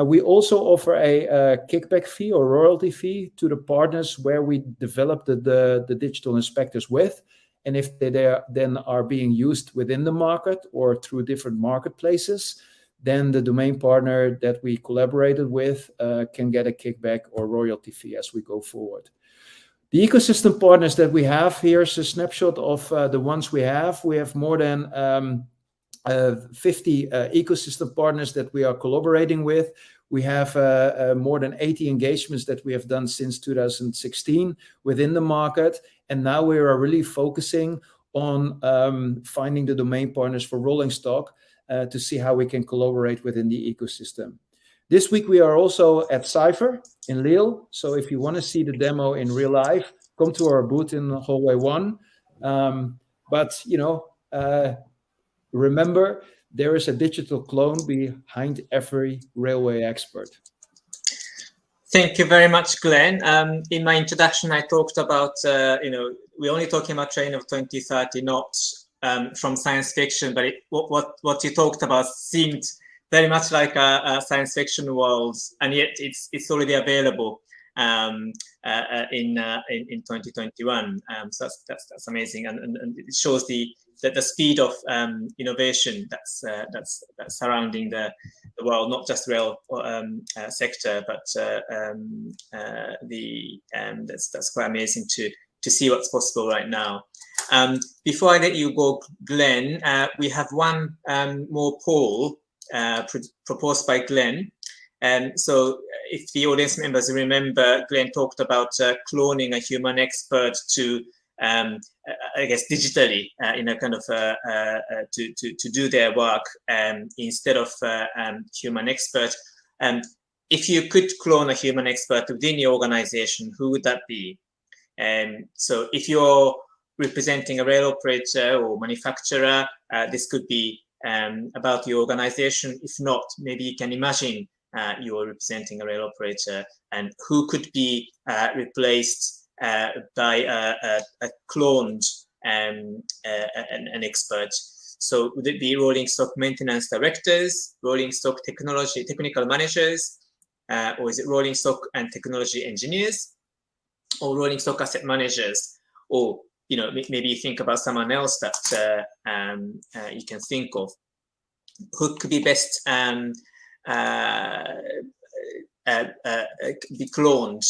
We also offer a kickback fee or royalty fee to the partners where we develop the digital inspectors with. And if they then are being used within the market or through different marketplaces, then the domain partner that we collaborated with can get a kickback or royalty fee as we go forward. The ecosystem partners that we have, here's a snapshot of the ones we have. We have more than 50 ecosystem partners that we are collaborating with. We have more than 80 engagements that we have done since 2016 within the market. And now we are really focusing on finding the domain partners for rolling stock to see how we can collaborate within the ecosystem. This week, we are also at Cypher in Lille. So if you want to see the demo in real life, come to our booth in hallway 1. Remember, there is a digital clone behind every railway expert. Thank you very much, Glenn. In my introduction, I talked about, we're only talking about train of 2030, not from science fiction, but what you talked about seemed very much like a science fiction world, and yet it's already available in 2021. So that's amazing, and it shows the speed of innovation that's surrounding the world, not just rail sector, but that's quite amazing to see what's possible right now. Before I let you go, Glenn, we have one more poll proposed by Glenn. So if the audience members remember, Glenn talked about cloning a human expert to, I guess, digitally, kind of to do their work instead of human expert. If you could clone a human expert within your organization, who would that be? So if you're representing a rail operator or manufacturer, this could be about your organization. If not, maybe you can imagine you're representing a rail operator, and who could be replaced by a cloned an expert. So would it be rolling stock maintenance directors, rolling stock technical managers, or is it rolling stock and technology engineers, or rolling stock asset managers? Or maybe you think about someone else that you can think of. Who could be best be cloned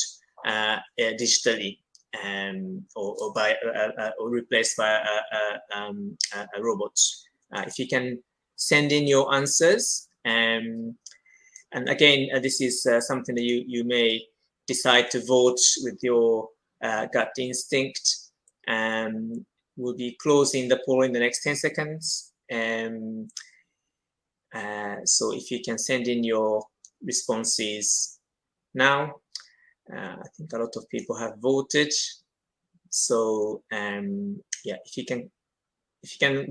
digitally, or replaced by a robot? If you can send in your answers, and again, this is something that you may decide to vote with your gut instinct. We'll be closing the poll in the next 10 seconds. So if you can send in your responses now. I think a lot of people have voted. So if you can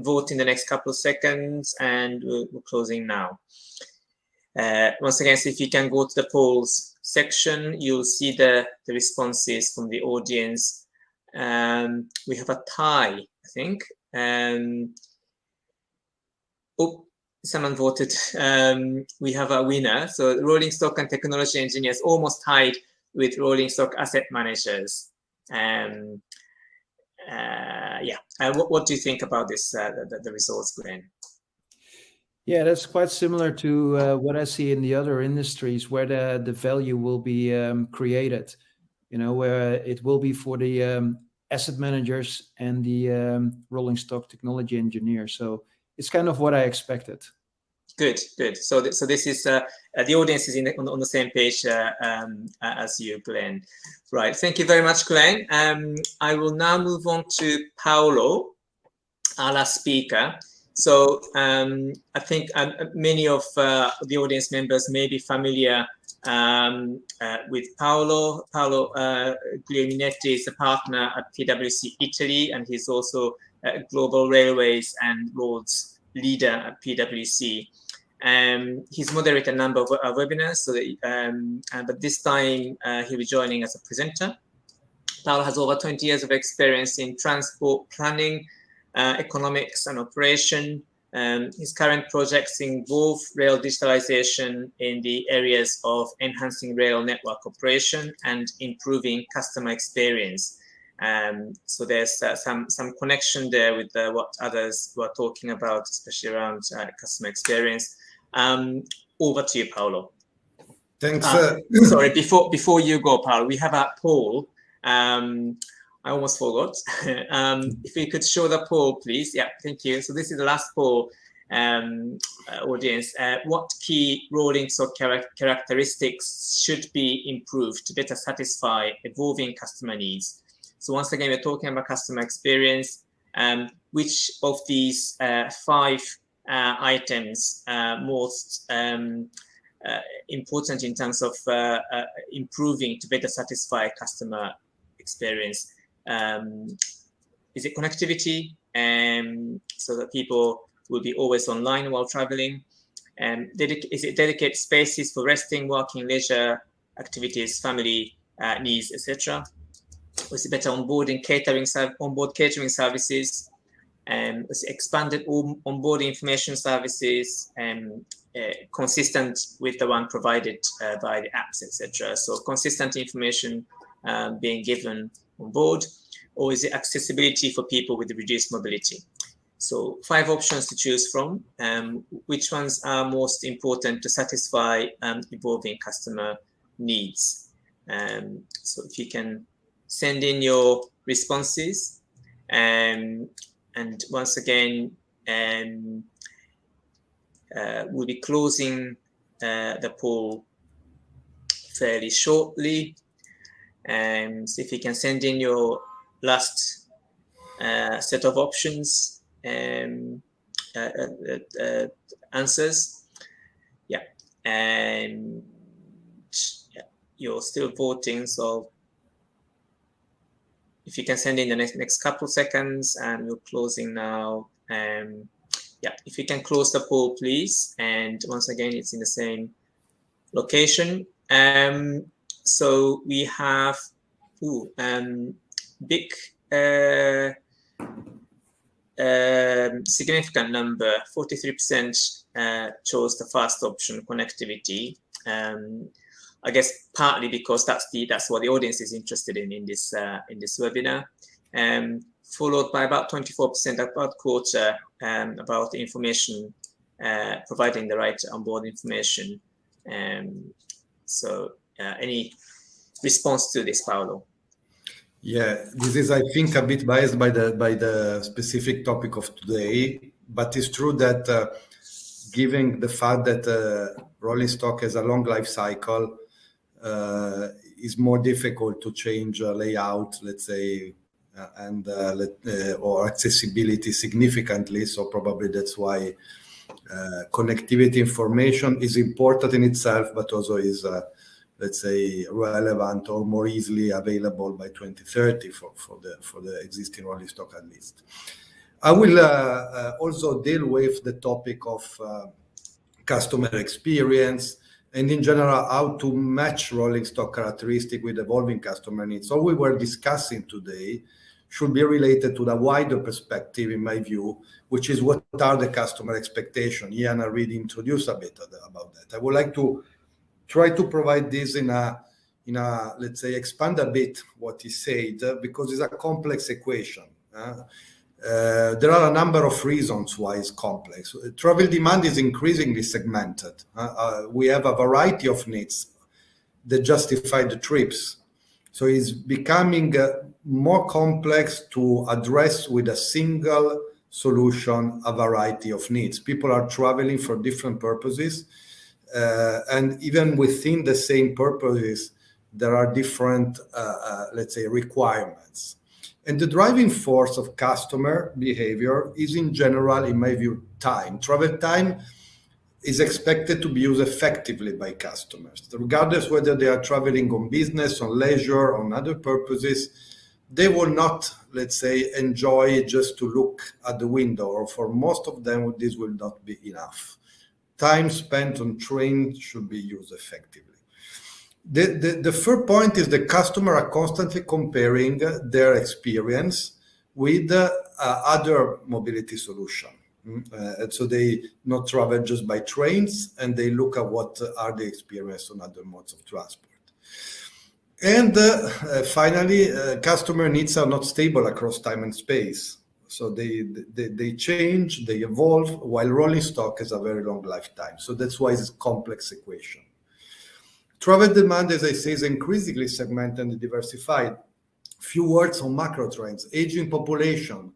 vote in the next couple of seconds, and we're closing now. Once again, so if you can go to the polls section, you'll see the responses from the audience. We have a tie, I think. Someone voted. We have a winner. So rolling stock and technology engineers almost tied with rolling stock asset managers. What do you think about this? The results, Glenn? Yeah, that's quite similar to what I see in the other industries where the value will be created. Where it will be for the asset managers and the rolling stock technology engineers. So it's kind of what I expected. Good. So this is the audience is on the same page as you, Glenn. Right. Thank you very much, Glenn. I will now move on to Paolo, our last speaker. So I think many of the audience members may be familiar with Paolo. Paolo Guglielminetti is a partner at PwC Italy, and he's also a global railways and roads leader at PwC. He's moderated a number of webinars, so that, but this time he'll be joining as a presenter. Paolo has over 20 years of experience in transport planning, economics and operation. His current projects involve rail digitalization in the areas of enhancing rail network operation and improving customer experience. So there's some connection there with what others were talking about, especially around customer experience. Over to you, Paolo. Thanks. Sorry, before you go, Paolo, we have a poll. I almost forgot. If you could show the poll, please. Yeah, thank you. So this is the last poll, audience. What key rolling stock characteristics should be improved to better satisfy evolving customer needs? So once again, we're talking about customer experience. Which of these 5 items most important in terms of improving to better satisfy customer experience? Is it connectivity, so that people will be always online while traveling? Is it dedicated spaces for resting, working, leisure activities, family needs, etc.? Or is it better onboard catering services? Is it expanded onboard information services, consistent with the one provided by the apps, etc.? So consistent information being given on board, or is it accessibility for people with reduced mobility? So 5 options to choose from. Which ones are most important to satisfy evolving customer needs? So if you can send in your responses, and once again, we'll be closing the poll fairly shortly. So if you can send in your last set of options, answers. Yeah, and yeah, you're still voting. So if you can send in the next couple seconds, and we're closing now. Yeah, if you can close the poll, please. And once again, it's in the same location. So we have big significant number, 43% chose the first option, connectivity. I guess partly because that's what the audience is interested in this webinar. Followed by about 24%, about a quarter, about the information, providing the right onboard information. So any response to this, Paolo? Yeah, this is, I think, a bit biased by the specific topic of today, but it's true that given the fact that rolling stock has a long life cycle, is more difficult to change layout, let's say, and or accessibility significantly. So probably that's why connectivity information is important in itself, but also is let's say relevant or more easily available by 2030 for the existing rolling stock at least. I will also deal with the topic of customer experience, and in general, how to match rolling stock characteristic with evolving customer needs. All we were discussing today should be related to the wider perspective, in my view, which is what are the customer expectations. Ian already introduced a bit about that. I would like to try to provide this in a let's say, expand a bit what he said, because it's a complex equation. There are a number of reasons why it's complex. Travel demand is increasingly segmented. We have a variety of needs that justify the trips. So it's becoming more complex to address with a single solution a variety of needs. People are traveling for different purposes. And even within the same purposes, there are different, let's say, requirements. And the driving force of customer behavior is, in general, in my view, time. Travel time is expected to be used effectively by customers. Regardless whether they are traveling on business, on leisure, on other purposes, they will not, let's say, enjoy just to look at the window, or for most of them, this will not be enough. Time spent on train should be used effectively. The third point is the customer are constantly comparing their experience with other mobility solution. And so they not travel just by trains, and they look at what are the experience on other modes of transport. And finally, customer needs are not stable across time and space. So they change, they evolve, while rolling stock has a very long lifetime. So that's why it's a complex equation. Travel demand, as I say, is increasingly segmented and diversified. Few words on macro trends. Aging population.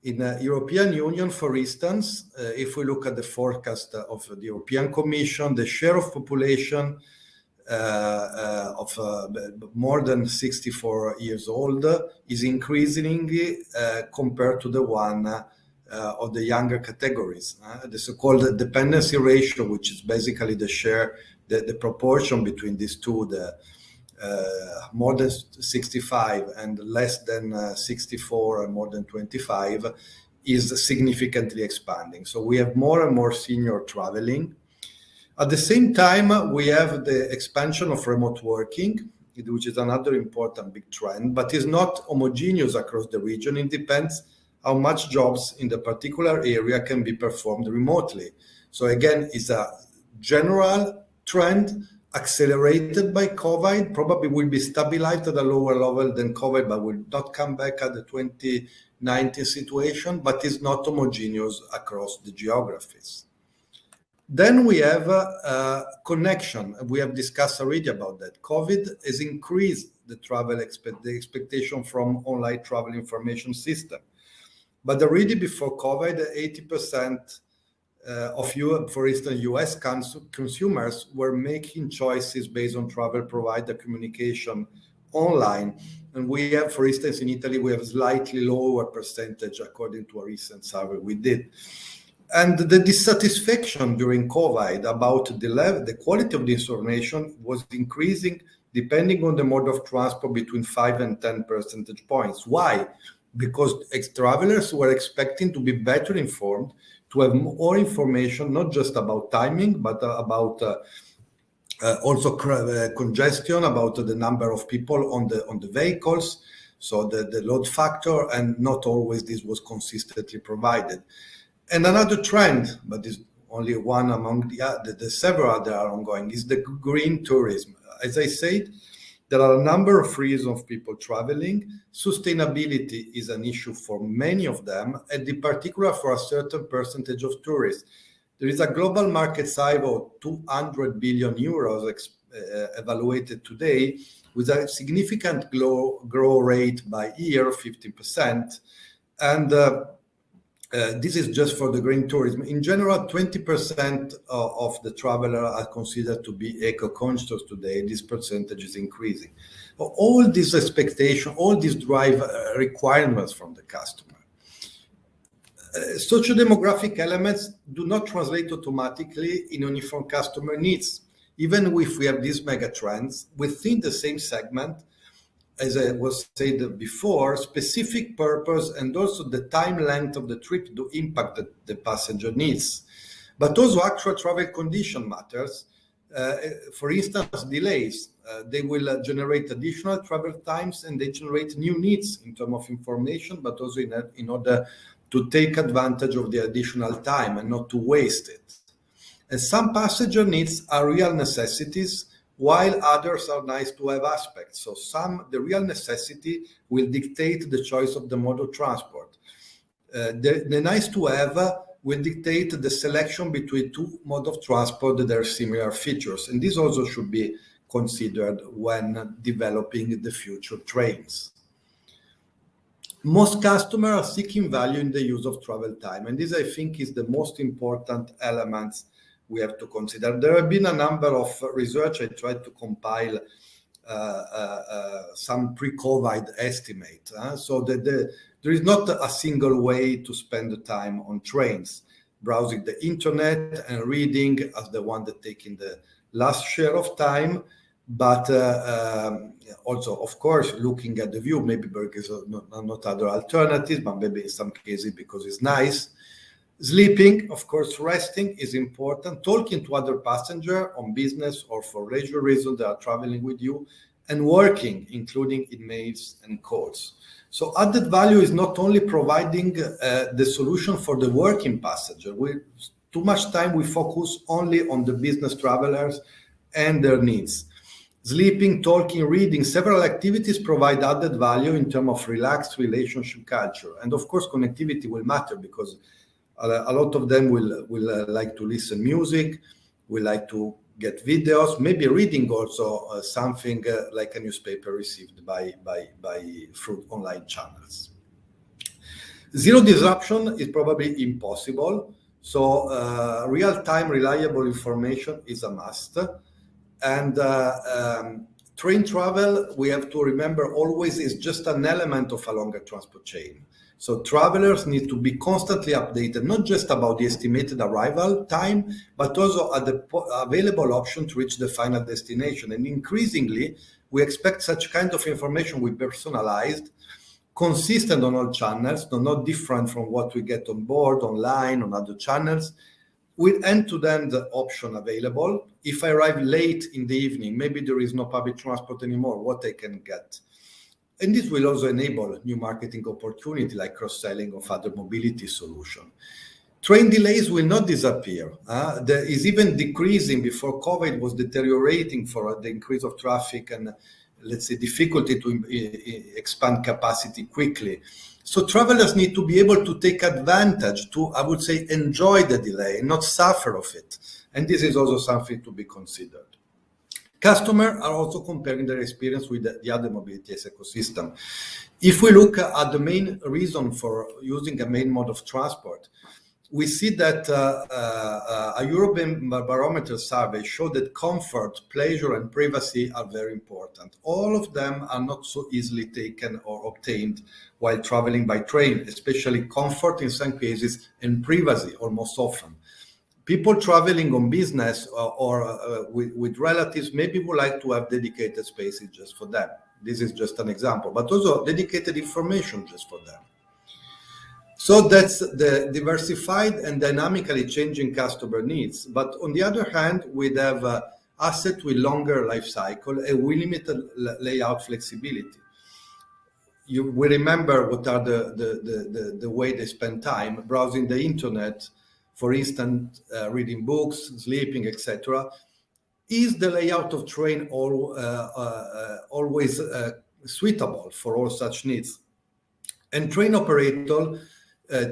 In the European Union, for instance, if we look at the forecast of the European Commission, the share of population of more than 64 years old is increasingly compared to the one of the younger categories. The so-called dependency ratio, which is basically the share, the proportion between these two, the more than 65 and less than 64 and more than 25, is significantly expanding. So we have more and more senior traveling. At the same time, we have the expansion of remote working, which is another important big trend, but is not homogeneous across the region. It depends how much jobs in the particular area can be performed remotely. So again, it's a general trend accelerated by COVID, probably will be stabilized at a lower level than COVID, but will not come back at the 2019 situation, but is not homogeneous across the geographies. Then we have a connection. We have discussed already about that. COVID has increased the travel the expectation from online travel information system. But already before COVID, 80% of for instance, US consumers were making choices based on travel provider communication online. And we have, for instance, in Italy, we have a slightly lower percentage according to a recent survey we did. And the dissatisfaction during COVID about the quality of the information was increasing depending on the mode of transport between 5 and 10 percentage points. Why? Because ex-travelers were expecting to be better informed, to have more information, not just about timing, but about also congestion, about the number of people on the vehicles, so the load factor, and not always this was consistently provided. And another trend, but is only one among the several that are ongoing, is the green tourism. As I said, there are a number of reasons people traveling. Sustainability is an issue for many of them, and in particular for a certain percentage of tourists. There is a global market size of 200 billion euros evaluated today, with a significant growth rate by year, 50%. And this is just for the green tourism. In general, 20% of the travelers are considered to be eco-conscious today. This percentage is increasing. All these expectations, all these drive requirements from the customer. Socio-demographic elements do not translate automatically in uniform customer needs. Even if we have these mega trends, within the same segment, as I was said before, specific purpose and also the time length of the trip do impact the passenger needs. But also actual travel condition matters. For instance, delays. They will generate additional travel times, and they generate new needs in terms of information, but also in order to take advantage of the additional time and not to waste it. And some passenger needs are real necessities, while others are nice to have aspects. So the real necessity will dictate the choice of the mode of transport. The nice to have will dictate the selection between two modes of transport that have similar features. And this also should be considered when developing the future trains. Most customers are seeking value in the use of travel time. And this, I think, is the most important element we have to consider. There have been a number of research. I tried to compile some pre-COVID estimate. So that there is not a single way to spend the time on trains. Browsing the internet and reading as the one that taking the last share of time, but also, of course, looking at the view, maybe because not other alternatives, but maybe in some cases because it's nice. Sleeping, of course, resting is important. Talking to other passengers on business or for leisure reasons that are traveling with you, and working, including emails and calls. So added value is not only providing the solution for the working passenger. Too much time we focus only on the business travelers and their needs. Sleeping, talking, reading, several activities provide added value in terms of relaxed relationship culture. And of course, connectivity will matter because a lot of them will like to listen music, will like to get videos, maybe reading also something like a newspaper received through online channels. Zero disruption is probably impossible. So real-time reliable information is a must. And train travel, we have to remember always, is just an element of a longer transport chain. So travelers need to be constantly updated, not just about the estimated arrival time, but also at the available option to reach the final destination. And increasingly, we expect such kind of information will be personalized, consistent on all channels, not different from what we get on board, online, on other channels, with end-to-end option available. If I arrive late in the evening, maybe there is no public transport anymore, what I can get. And this will also enable new marketing opportunity like cross-selling of other mobility solutions. Train delays will not disappear. There is even decreasing. Before COVID was deteriorating for the increase of traffic and, let's say, difficulty to expand capacity quickly. So travelers need to be able to take advantage to, I would say, enjoy the delay, not suffer of it. And this is also something to be considered. Customers are also comparing their experience with the other mobility ecosystem. If we look at the main reason for using a main mode of transport, we see that a European barometer survey showed that comfort, pleasure, and privacy are very important. All of them are not so easily taken or obtained while traveling by train, especially comfort in some cases and privacy almost often. People traveling on business or with relatives maybe would like to have dedicated spaces just for them. This is just an example, but also dedicated information just for them. So that's the diversified and dynamically changing customer needs. But on the other hand, we have assets with longer life cycle and we limited layout flexibility. We remember what are the way they spend time browsing the internet, for instance, reading books, sleeping, etc. Is the layout of train always suitable for all such needs? And train operators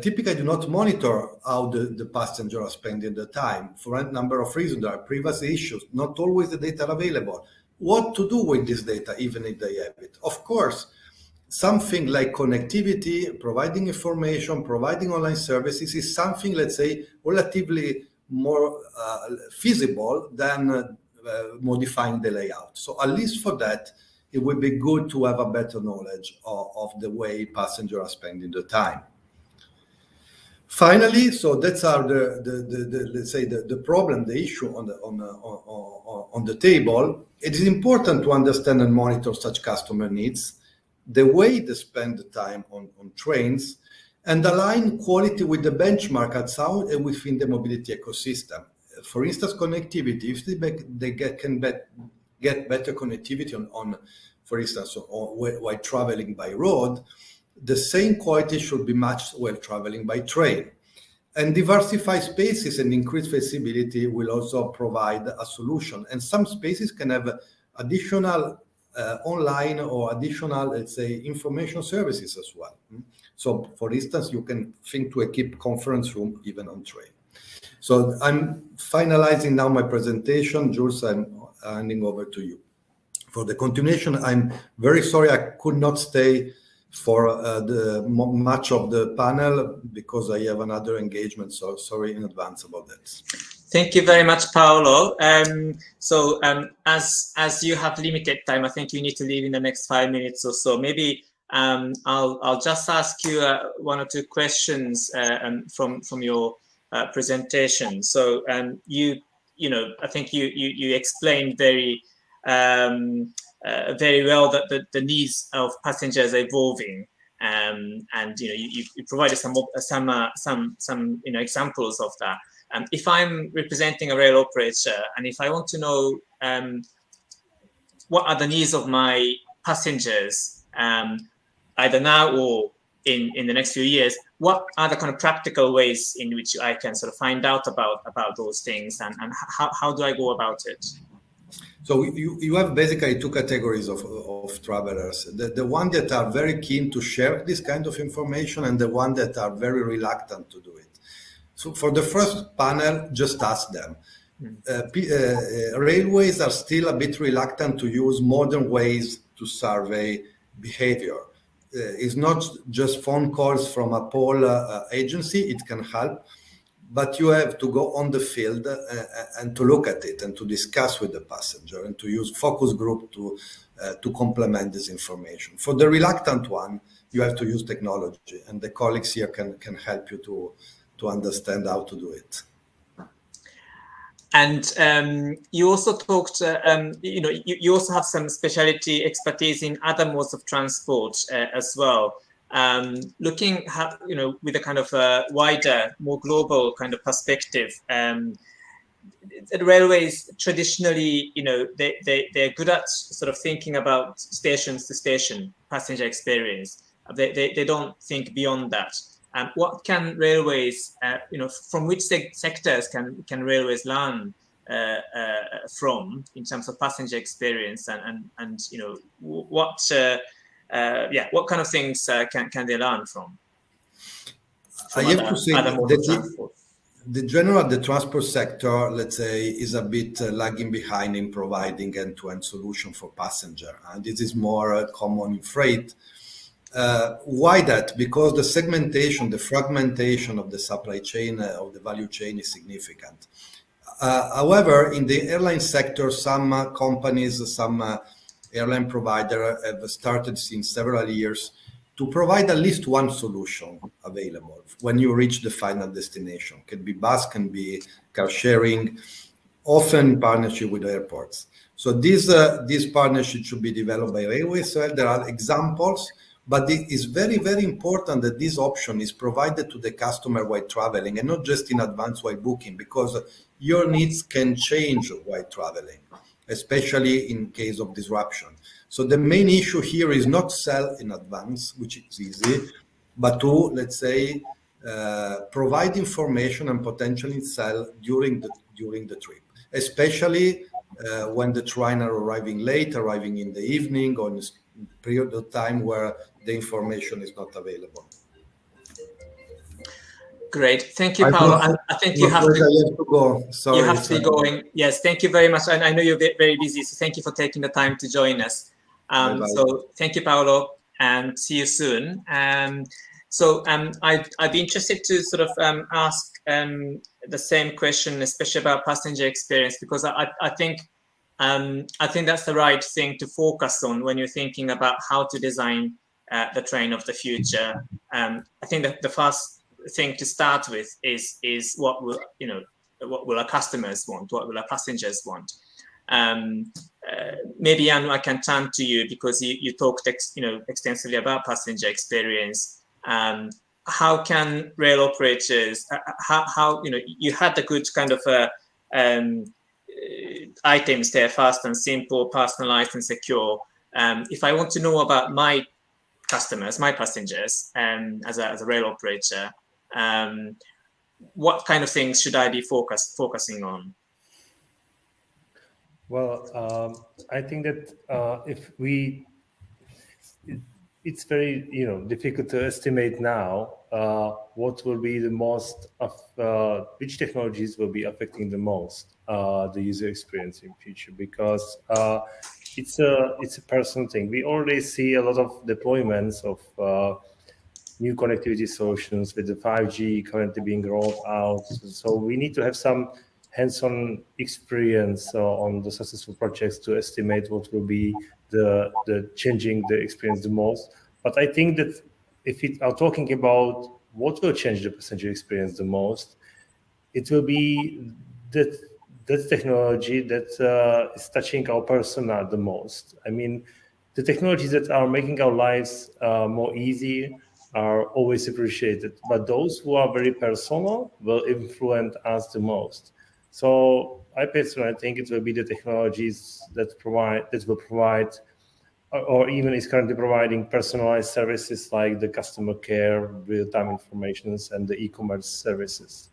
typically do not monitor how the passengers are spending the time for a number of reasons. There are privacy issues, not always the data are available. What to do with this data, even if they have it? Of course, something like connectivity, providing information, providing online services is something, let's say, relatively more feasible than modifying the layout. So at least for that, it would be good to have a better knowledge of the way passengers are spending the time. Finally, so that's our let's say the problem, the issue on the table. It is important to understand and monitor such customer needs, the way they spend the time on trains, and align quality with the benchmark outside and within the mobility ecosystem. For instance, connectivity, if they can get better connectivity on for instance, while traveling by road, the same quality should be matched while traveling by train. And diversify spaces and increase flexibility will also provide a solution. And some spaces can have additional online or additional, let's say, information services as well. So, for instance, you can think to equip conference room even on train. So I'm finalizing now my presentation. Jules, I'm handing over to you. For the continuation, I'm very sorry I could not stay for much of the panel because I have another engagement, so sorry in advance about that. Thank you very much, Paolo. As you have limited time, I think you need to leave in the next 5 minutes or so. Maybe I'll just ask you one or two questions from your presentation. So I think you explained very well that the needs of passengers are evolving, and you provided some examples of that. If I'm representing a rail operator and if I want to know what are the needs of my passengers, either now or in the next few years, what are the kind of practical ways in which I can sort of find out about those things, and how do I go about it? So you have basically two categories of travelers. The one that are very keen to share this kind of information and the one that are very reluctant to do it. So for the first panel, just ask them. Railways are still a bit reluctant to use modern ways to survey behavior. It's not just phone calls from a poll agency, it can help, but you have to go on the field and to look at it and to discuss with the passenger and to use focus group to complement this information. For the reluctant one, you have to use technology, and the colleagues here can help you to understand how to do it. And you also talked, you also have some specialty expertise in other modes of transport as well. Looking at, with a kind of wider, more global kind of perspective, the railways traditionally, they're good at sort of thinking about stations to station passenger experience. They don't think beyond that. What can railways, from which sectors can railways learn from in terms of passenger experience, and what kind of things can they learn from I have to say that the transport sector, let's say, is a bit lagging behind in providing end-to-end solution for passenger, and this is more common in freight. Why that? Because the segmentation, the fragmentation of the supply chain, of the value chain is significant. However, in the airline sector, some companies, some airline provider have started since several years to provide at least one solution available when you reach the final destination. Can be bus, can be car sharing, often in partnership with airports. So this partnership should be developed by railways. So there are examples, but it is very, very important that this option is provided to the customer while traveling and not just in advance while booking, because your needs can change while traveling, especially in case of disruption. So the main issue here is not sell in advance, which is easy, but to, let's say, provide information and potentially sell during the trip, especially when the train are arriving late, arriving in the evening, or in a period of time where the information is not available. Great, thank you, Paolo. I think you have to go. Sorry, you have to be going. Yes, thank you very much. And I know you're very busy, so thank you for taking the time to join us. So thank you, Paolo, and see you soon. I'd be interested to sort of ask the same question, especially about passenger experience, because I think that's the right thing to focus on when you're thinking about how to design the train of the future. I think that the first thing to start with is what will our customers want, what will our passengers want. Maybe Jan, I can turn to you because you talked extensively about passenger experience. how can rail operators, how you had the good kind of items there, fast and simple, personalized and secure. If I want to know about my customers, my passengers, as a rail operator, what kind of things should I be focusing on? Well, I think that it's very difficult to estimate now what will be the most of which technologies will be affecting the most the user experience in future, because it's a personal thing. We already see a lot of deployments of new connectivity solutions with the 5G currently being rolled out. So we need to have some hands-on experience on the successful projects to estimate what will be the changing the experience the most. But I think that if we are talking about what will change the passenger experience the most, it will be that technology that is touching our persona the most. I mean, the technologies that are making our lives more easy are always appreciated, but those who are very personal will influence us the most. So I personally think it will be the technologies that will provide, or even is currently providing, personalized services like the customer care, real-time informations, and the e-commerce services.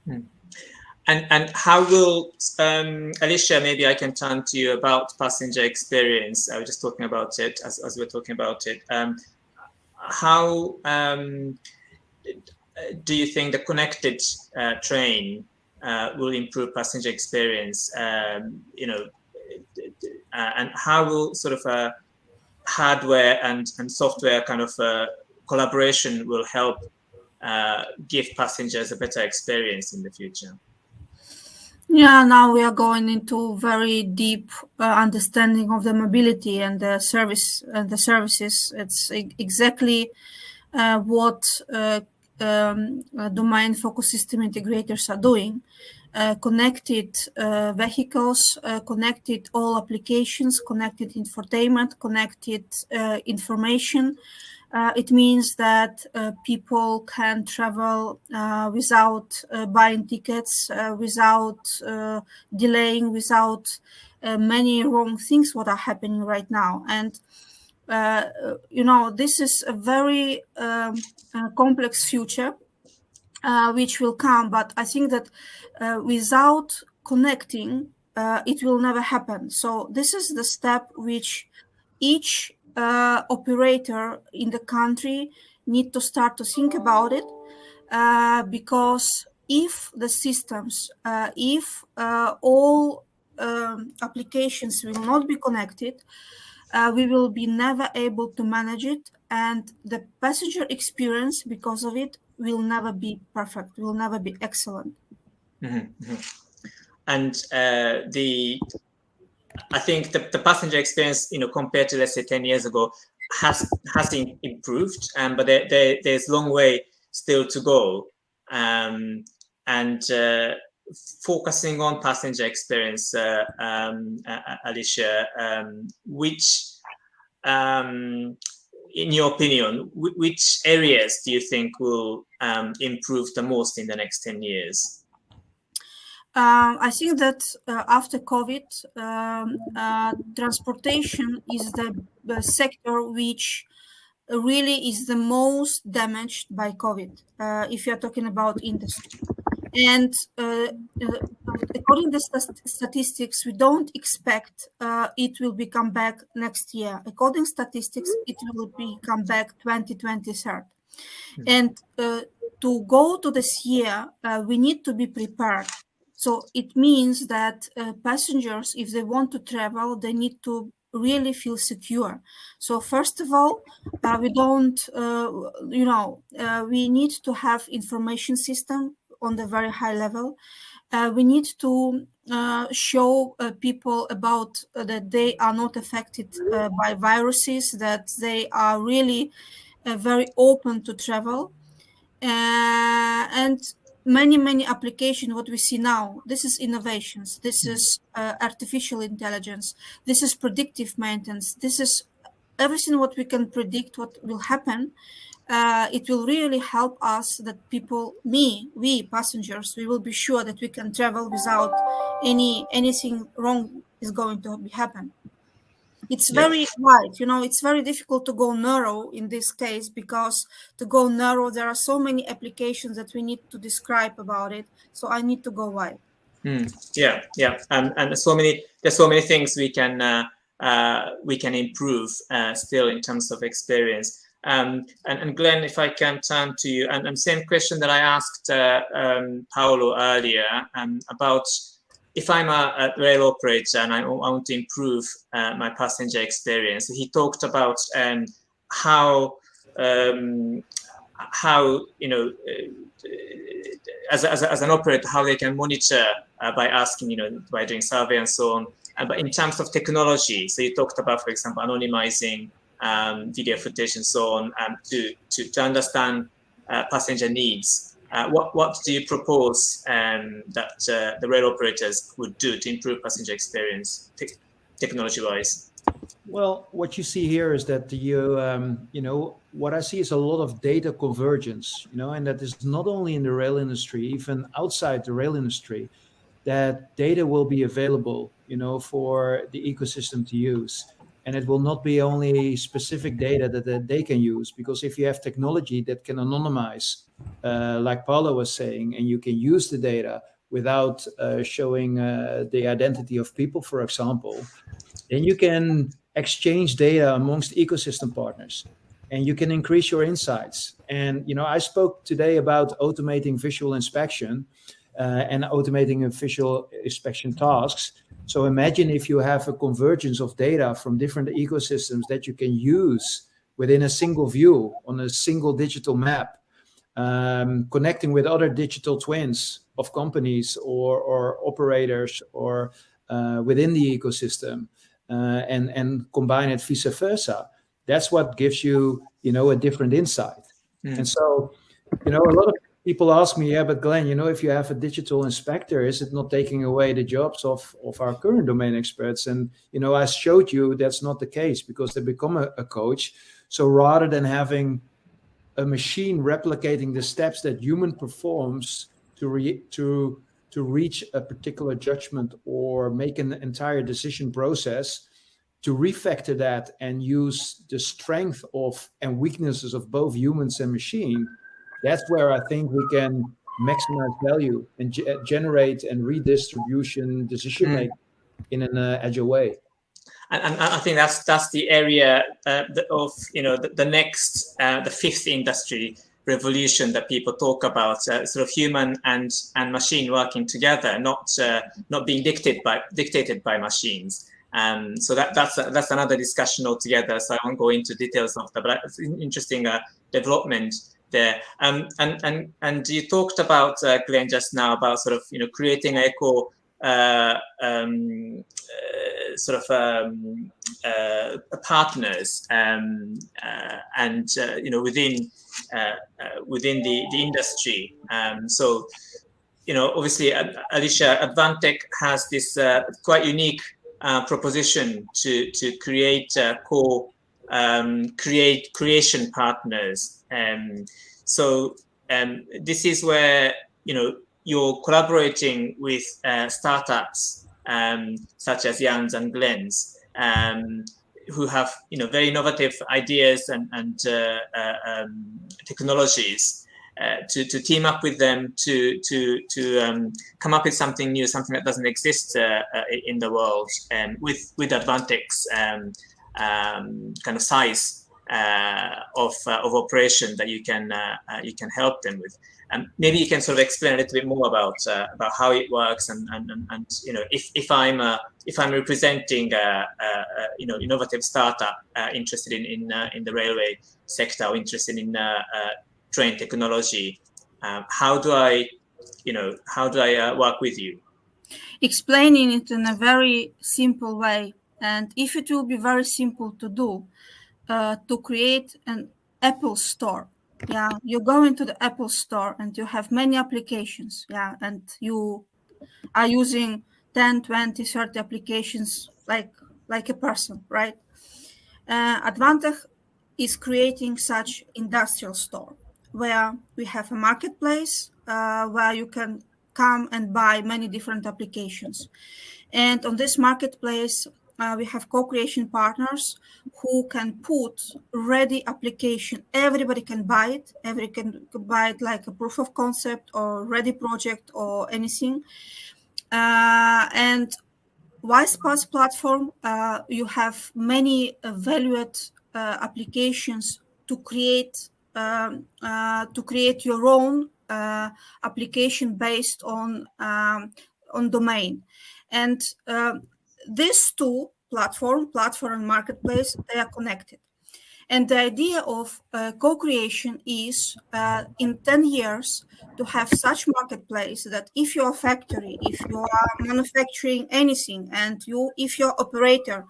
And how will Alicia? Maybe I can turn to you about passenger experience. I was just talking about it as we're talking about it. How do you think the connected train will improve passenger experience? And how will sort of hardware and software kind of collaboration will help give passengers a better experience in the future? Yeah, now we are going into very deep understanding of the mobility and the services. It's exactly what domain focus system integrators are doing. Connected vehicles, connected all applications, connected infotainment, connected information. It means that people can travel without buying tickets, without delaying, without many wrong things what are happening right now. And this is a very complex future which will come. But I think that without connecting, it will never happen. So this is the step which each operator in the country need to start to think about it, because if the systems, if all applications will not be connected, we will be never able to manage it, and the passenger experience because of it will never be perfect, will never be excellent. Mm-hmm. And I think the passenger experience, compared to, let's say, 10 years ago, has improved, but there's a long way still to go. And focusing on passenger experience, Alicia, which, in your opinion, which areas do you think will improve the most in the next 10 years? I think that after COVID, transportation is the sector which really is the most damaged by COVID, if you're talking about industry. And according to the statistics, we don't expect it will become back next year. According to statistics, it will become back 2023. And to go to this year, we need to be prepared. So it means that passengers, if they want to travel, they need to really feel secure. So first of all, we don't, we need to have information system on the very high level. We need to show people about that they are not affected by viruses, that they are really very open to travel. And many applications what we see now, this is innovations, this is artificial intelligence, this is predictive maintenance, this is everything what we can predict what will happen, it will really help us that people, we passengers, we will be sure that we can travel without anything wrong is going to happen. It's very wide, it's very difficult to go narrow in this case, because to go narrow, there are so many applications that we need to describe about it. So I need to go wide. Yeah, and there's so many things we can improve still in terms of experience. And Glenn, if I can turn to you, and same question that I asked Paolo earlier about if I'm a rail operator and I want to improve my passenger experience. He talked about how as an operator, how they can monitor by asking, by doing survey and so on. But in terms of technology, so you talked about, for example, anonymizing video footage and so on, to understand passenger needs. What do you propose that the rail operators would do to improve passenger experience, technology-wise? Well, what you see here is that what I see is a lot of data convergence, and that is not only in the rail industry, even outside the rail industry, that data will be available, for the ecosystem to use. And it will not be only specific data that they can use, because if you have technology that can anonymize, like Paolo was saying, and you can use the data without showing the identity of people, for example, then you can exchange data amongst ecosystem partners, and you can increase your insights. And I spoke today about automating visual inspection and automating visual inspection tasks. So imagine if you have a convergence of data from different ecosystems that you can use within a single view on a single digital map, connecting with other digital twins of companies or operators or within the ecosystem, and combine it vice versa. That's what gives you, a different insight. And so, a lot of people ask me, yeah, but Glenn, if you have a digital inspector, is it not taking away the jobs of our current domain experts? And, I showed you that's not the case, because they become a coach. So rather than having a machine replicating the steps that human performs to reach a particular judgment or make an entire decision process, to refactor that and use the strength of and weaknesses of both humans and machine, that's where I think we can maximize value and generate and redistribution decision making in an agile way. And I think that's the area of the next the fifth industry revolution that people talk about, sort of human and machine working together, not being dictated by machines. So that's another discussion altogether. So I won't go into details of that, but it's an interesting development there. And you talked about, Glenn, just now about sort of creating eco partners within the industry. So obviously, Alicia, Advantech has this quite unique proposition to create creation partners. So this is where you're collaborating with startups such as Jan's and Glenn's, who have very innovative ideas and technologies, to team up with them to come up with something new, something that doesn't exist in the world, with Advantech's kind of size of operation that you can help them with. Maybe you can sort of explain a little bit more about how it works, and if I'm representing innovative startup interested in the railway sector, or interested in train technology, how do I work with you? Explaining it in a very simple way, and if it will be very simple to do, to create an Apple store. Yeah, you go into the Apple store and you have many applications. Yeah, and you are using 10, 20, 30 applications like a person, right? Advantech is creating such industrial store where we have a marketplace where you can come and buy many different applications. And on this marketplace, we have co-creation partners who can put ready application. Everybody can buy it. Everybody can buy it like a proof of concept or ready project or anything. And WisePass platform, you have many valued applications to create your own application based on domain. And these two platform and marketplace, they are connected. And the idea of co-creation is in 10 years to have such marketplace that if you're a factory, if you are manufacturing anything, and if you're operator,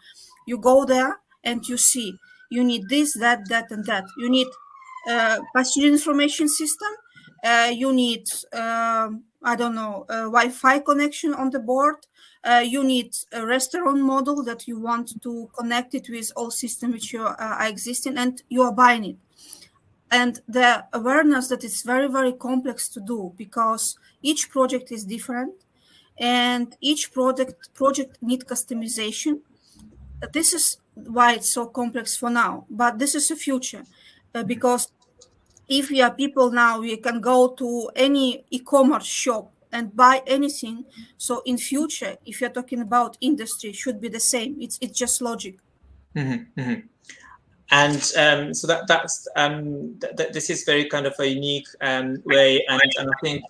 you go there and you see you need this, that, and that. You need passenger information system. You need, I don't know, a Wi-Fi connection on the board. You need a restaurant model that you want to connect it with all systems which are existing, and you are buying it. And the awareness that it's very, very complex to do because each project is different and each project need customization. This is why it's so complex for now, but this is the future because if we are people now, we can go to any e-commerce shop and buy anything. So in future, if you're talking about industry, it should be the same. It's just logic. Mm-hmm, mm-hmm. And so that's this is very kind of a unique way, and I think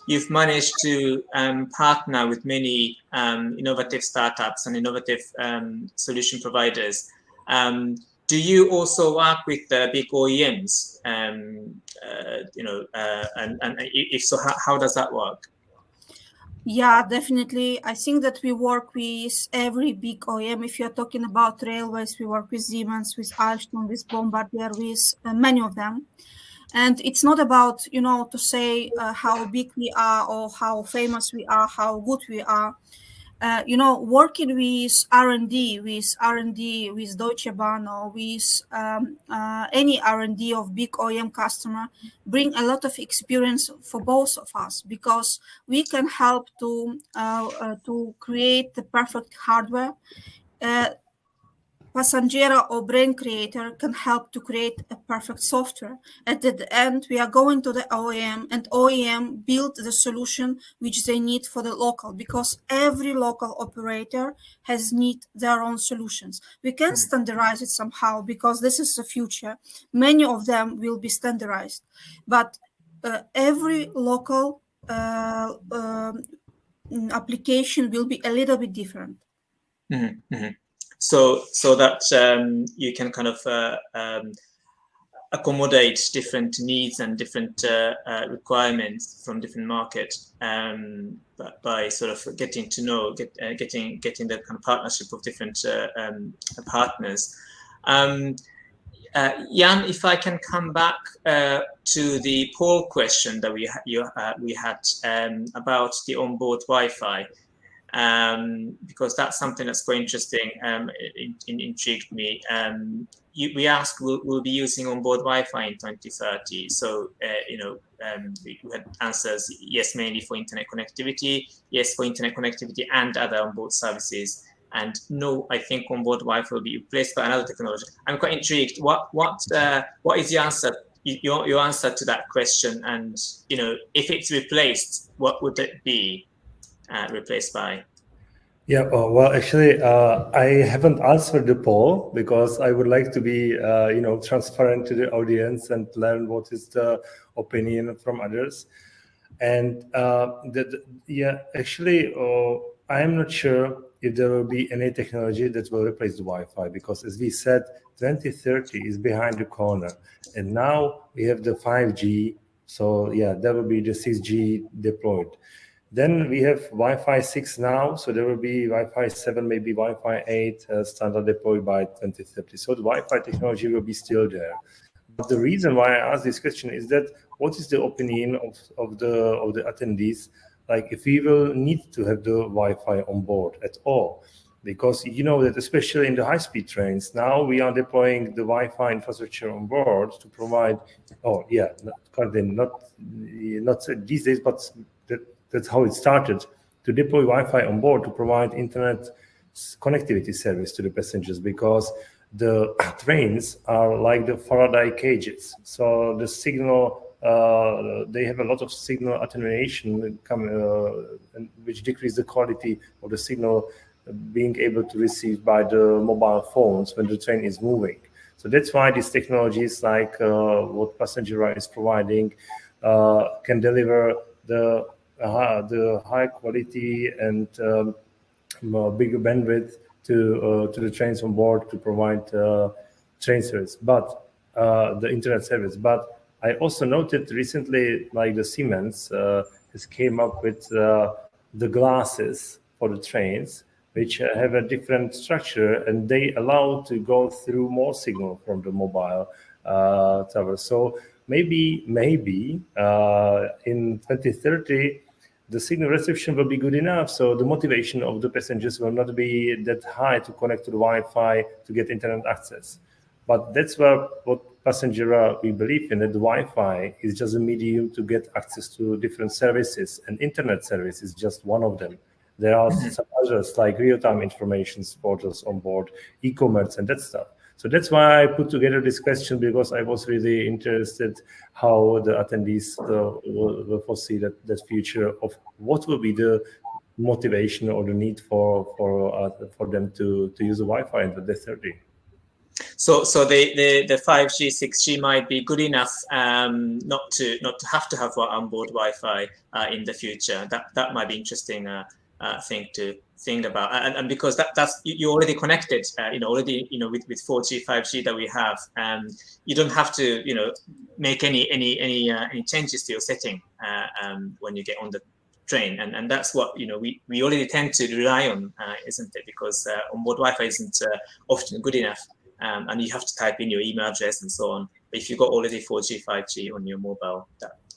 you've managed to partner with many innovative startups and innovative solution providers. Do you also work with the big OEMs? And if so, how does that work? Yeah, definitely. I think that we work with every big OEM. If you're talking about railways, we work with Siemens, with Alstom, with Bombardier, with many of them. And it's not about, to say how big we are or how famous we are, how good we are. Working with R&D, with Deutsche Bahn or with any R&D of big OEM customer, bring a lot of experience for both of us because we can help to create the perfect hardware. Passangera or Brain Creator can help to create a perfect software. At the end, we are going to the OEM, and OEM build the solution which they need for the local, because every local operator has need their own solutions. We can standardize it somehow because this is the future. Many of them will be standardized, but every local application will be a little bit different. Mm-hmm, mm-hmm. So that you can kind of accommodate different needs and different requirements from different markets by sort of getting to know, getting the kind of partnership of different partners. Jan, if I can come back to the poll question that we had about the onboard Wi-Fi. Because that's something that's quite interesting. Intrigued me. We asked, we'll be using onboard Wi-Fi in 2030. So we had answers: yes, mainly for internet connectivity; yes, for internet connectivity and other onboard services; and no, I think onboard Wi-Fi will be replaced by another technology. I'm quite intrigued. What is the answer? Your answer to that question? And if it's replaced, what would it be replaced by? Yeah, well, actually, I haven't answered the poll because I would like to be, transparent to the audience and learn what is the opinion from others. And actually, I am not sure if there will be any technology that will replace the Wi-Fi, because as we said, 2030 is behind the corner, and now we have the 5G. So yeah, there will be the 6G deployed. Then we have Wi-Fi 6 now, so there will be Wi-Fi 7, maybe Wi-Fi 8 standard deployed by 2030. So the Wi-Fi technology will be still there. But the reason why I asked this question is that what is the opinion of the attendees? Like, if we will need to have the Wi-Fi on board at all, because you know that especially in the high-speed trains, now we are deploying the Wi-Fi infrastructure on board to provide, not these days, but that's how it started, to deploy Wi-Fi on board to provide internet connectivity service to the passengers, because the trains are like the Faraday cages. So the signal, they have a lot of signal attenuation, which decrease the quality of the signal being able to receive by the mobile phones when the train is moving. So that's why these technologies, like what Passenger Rail is providing, can deliver the high quality and bigger bandwidth to the trains on board to provide train service, but the internet service. But I also noted recently, like the Siemens has came up with the glasses for the trains, which have a different structure, and they allow to go through more signal from the mobile tower. So maybe in 2030, the signal reception will be good enough, so the motivation of the passengers will not be that high to connect to the Wi-Fi to get internet access. But that's what passenger we believe in, that the Wi-Fi is just a medium to get access to different services, and internet service is just one of them. There are some others like real-time information portals on board, e-commerce, and that stuff. So that's why I put together this question, because I was really interested how the attendees will foresee that future of what will be the motivation or the need for them to use the Wi-Fi in 2030. So the 5G, 6G might be good enough not to have onboard Wi-Fi in the future. That might be interesting thing to think about, and because that's you're already connected, with 4G, 5G that we have, you don't have to make any changes to your setting when you get on the train, and that's what we already tend to rely on, isn't it? Because onboard Wi-Fi isn't often good enough. And you have to type in your email address and so on. But if you've got already 4G, 5G on your mobile,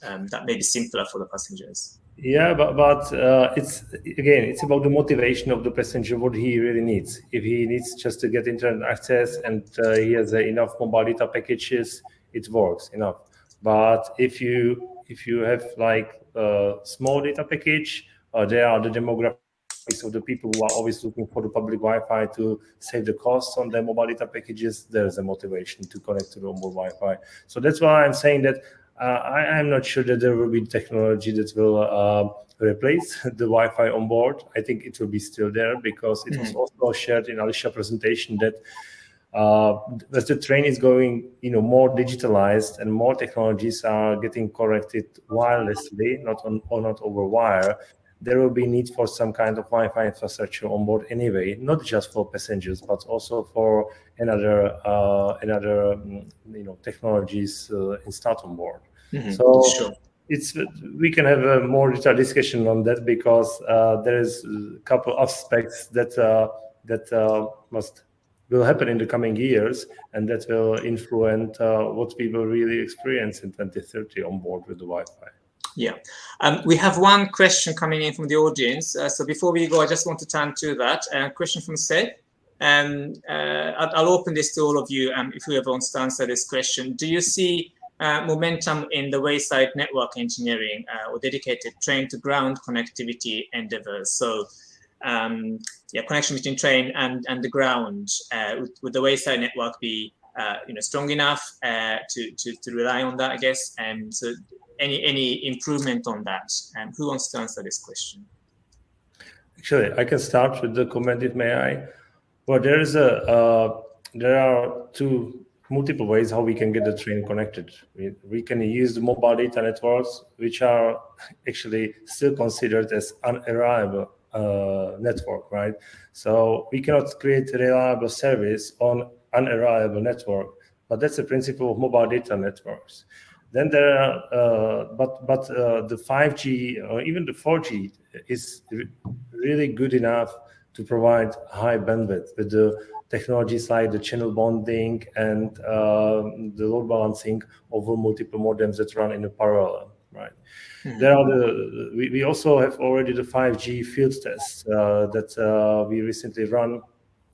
that may be simpler for the passengers. Yeah, but it's about the motivation of the passenger, what he really needs. If he needs just to get internet access and he has enough mobile data packages, it works enough. But if you have like a small data package, there are the demographics of the people who are always looking for the public Wi-Fi to save the costs on their mobile data packages. There's a motivation to connect to the onboard Wi-Fi. So that's why I'm saying that I'm not sure that there will be technology that will replace the Wi-Fi on board. I think it will be still there, because it was also shared in Alicia's presentation that as the train is going, more digitalized and more technologies are getting connected wirelessly, not over wire, there will be need for some kind of Wi-Fi infrastructure on board anyway, not just for passengers, but also for another technologies installed on board. So sure. We can have a more detailed discussion on that, because there is a couple aspects that will happen in the coming years, and that will influence what people really experience in 2030 on board with the Wi-Fi. Yeah, we have one question coming in from the audience. So before we go, I just want to turn to that question from Seth. I'll open this to all of you if whoever wants to answer this question. Do you see momentum in the wayside network engineering or dedicated train-to-ground connectivity endeavors? So connection between train and the ground. Would the wayside network be strong enough to rely on that, I guess? So any improvement on that? Who wants to answer this question? Actually, I can start with the comment, if may I. Well, there are multiple ways how we can get the train connected. We can use the mobile data networks, which are actually still considered as unreliable network, right? So we cannot create a reliable service on unreliable network, but that's the principle of mobile data networks. Then there are, but the 5G or even the 4G is really good enough to provide high bandwidth with the technologies like the channel bonding and the load balancing over multiple modems that run in a parallel, right? There are we also have already the 5G field tests that we recently run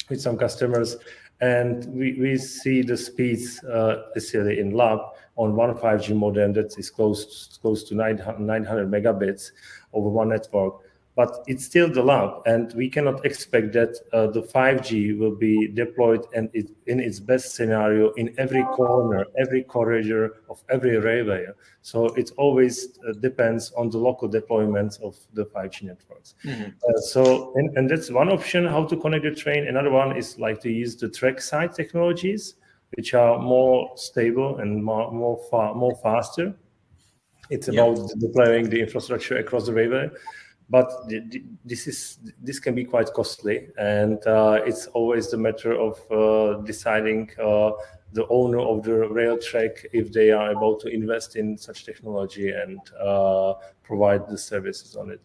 with some customers, and we see the speeds necessarily in lab on one 5G modem that is close to 900 megabits over one network. But it's still the lab, and we cannot expect that the 5G will be deployed and in its best scenario in every corner, every corridor of every railway. So it always depends on the local deployments of the 5G networks. And that's one option, how to connect the train. Another one is like to use the trackside technologies, which are more stable and more faster. It's about deploying the infrastructure across the railway. But this can be quite costly, and it's always the matter of deciding the owner of the rail track if they are able to invest in such technology and provide the services on it.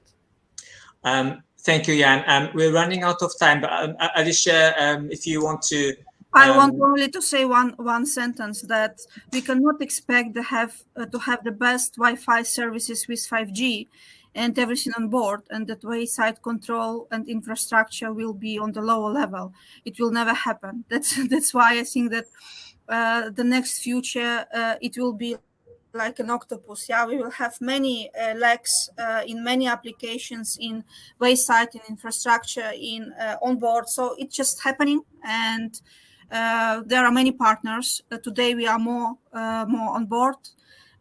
Thank you, Jan. We're running out of time, but Alicia, if you want to. I want only to say one sentence, that we cannot expect to have the best Wi-Fi services with 5G and everything on board, and that wayside control and infrastructure will be on the lower level. It will never happen. That's why I think that the next future, it will be like an octopus. Yeah, we will have many legs in many applications, in wayside, in infrastructure, in on board. So it's just happening, and there are many partners. Today we are more on board,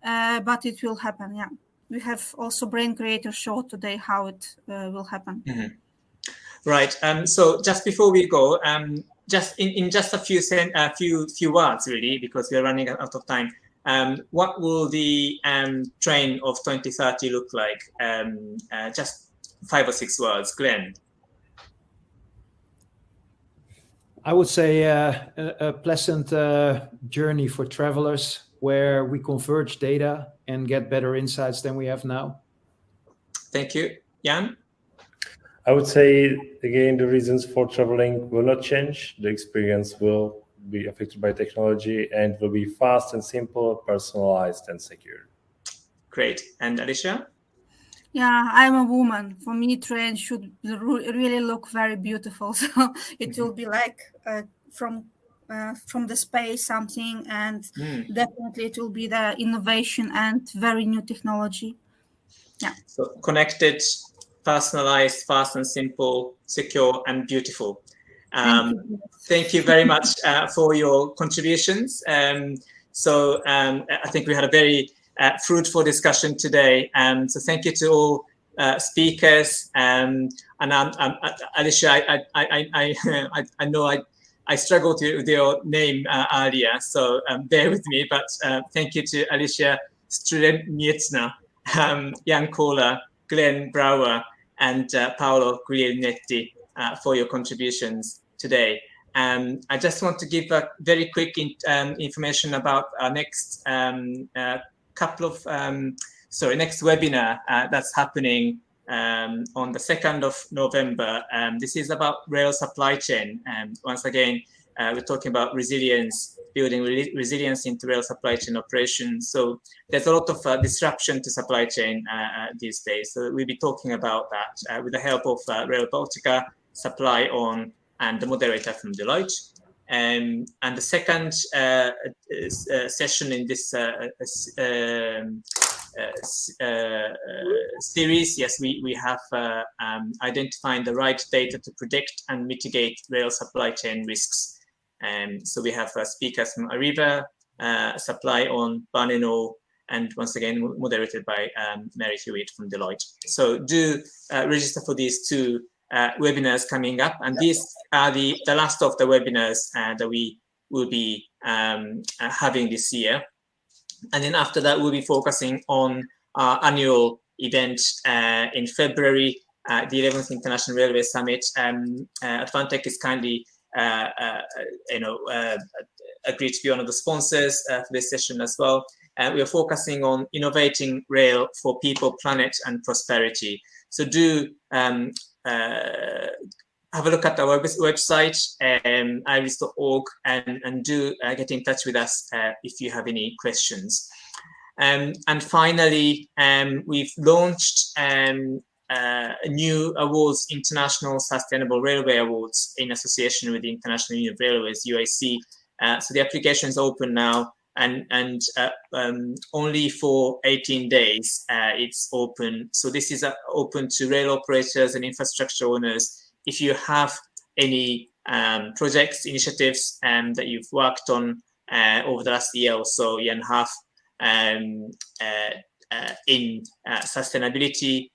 but it will happen. Yeah. We have also Brain Creator show today how it will happen. Right. So just before we go, just in just a few words, really, because we are running out of time. What will the train of 2030 look like? Just 5 or 6 words, Glenn. I would say a pleasant journey for travelers, where we converge data and get better insights than we have now. Thank you. Jan? I would say, again, the reasons for traveling will not change. The experience will be affected by technology and will be fast and simple, personalized and secure. Great. And Alicia? Yeah, I'm a woman. For me, train should really look very beautiful. So it will be like from the space something, and definitely it will be the innovation and very new technology. Yeah. So connected, personalized, fast and simple, secure and beautiful. Thank you very much for your contributions. So I think we had a very fruitful discussion today. So thank you to all speakers. And Alicia, I know I struggled with your name earlier, so bear with me. But thank you to Alicia Strudeniecna, Jan Kohler, Glenn Brouwer, and Paolo Guglielmetti for your contributions today. I just want to give a very quick information about our next next webinar that's happening on the 2nd of November. This is about rail supply chain. Once again, we're talking about resilience, building resilience into rail supply chain operations. So there's a lot of disruption to supply chain these days. So we'll be talking about that with the help of Rail Baltica, Supply On, and the moderator from Deloitte. And the second session in this series, yes, we have identifying the right data to predict and mitigate rail supply chain risks. So we have speakers from Arriva, Supply On, Barnino, and once again moderated by Mary Hewitt from Deloitte. So do register for these 2 webinars coming up, and these are the last of the webinars that we will be having this year. And then after that, we'll be focusing on our annual event in February, the 11th International Railway Summit. Advantech is kindly agreed to be one of the sponsors for this session as well. We are focusing on innovating rail for people, planet, and prosperity. So do have a look at our website, iris.org, and do get in touch with us if you have any questions. And finally, we've launched new awards, International Sustainable Railway Awards, in association with the International Union of Railways, UIC. So the application is open now, and only for 18 days it's open. So this is open to rail operators and infrastructure owners. If you have any projects, initiatives that you've worked on over the last year or so, year and a half, in sustainability,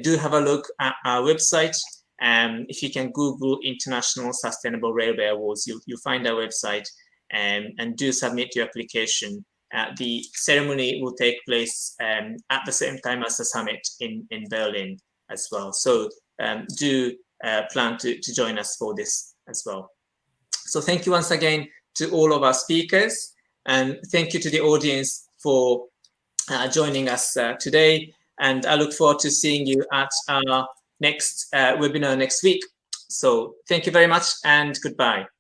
do have a look at our website. If you can Google International Sustainable Railway Awards, you'll find our website, and do submit your application. The ceremony will take place at the same time as the summit in Berlin as well. So do plan to join us for this as well. So thank you once again to all of our speakers, and thank you to the audience for joining us today. And I look forward to seeing you at our next webinar next week. So thank you very much, and goodbye.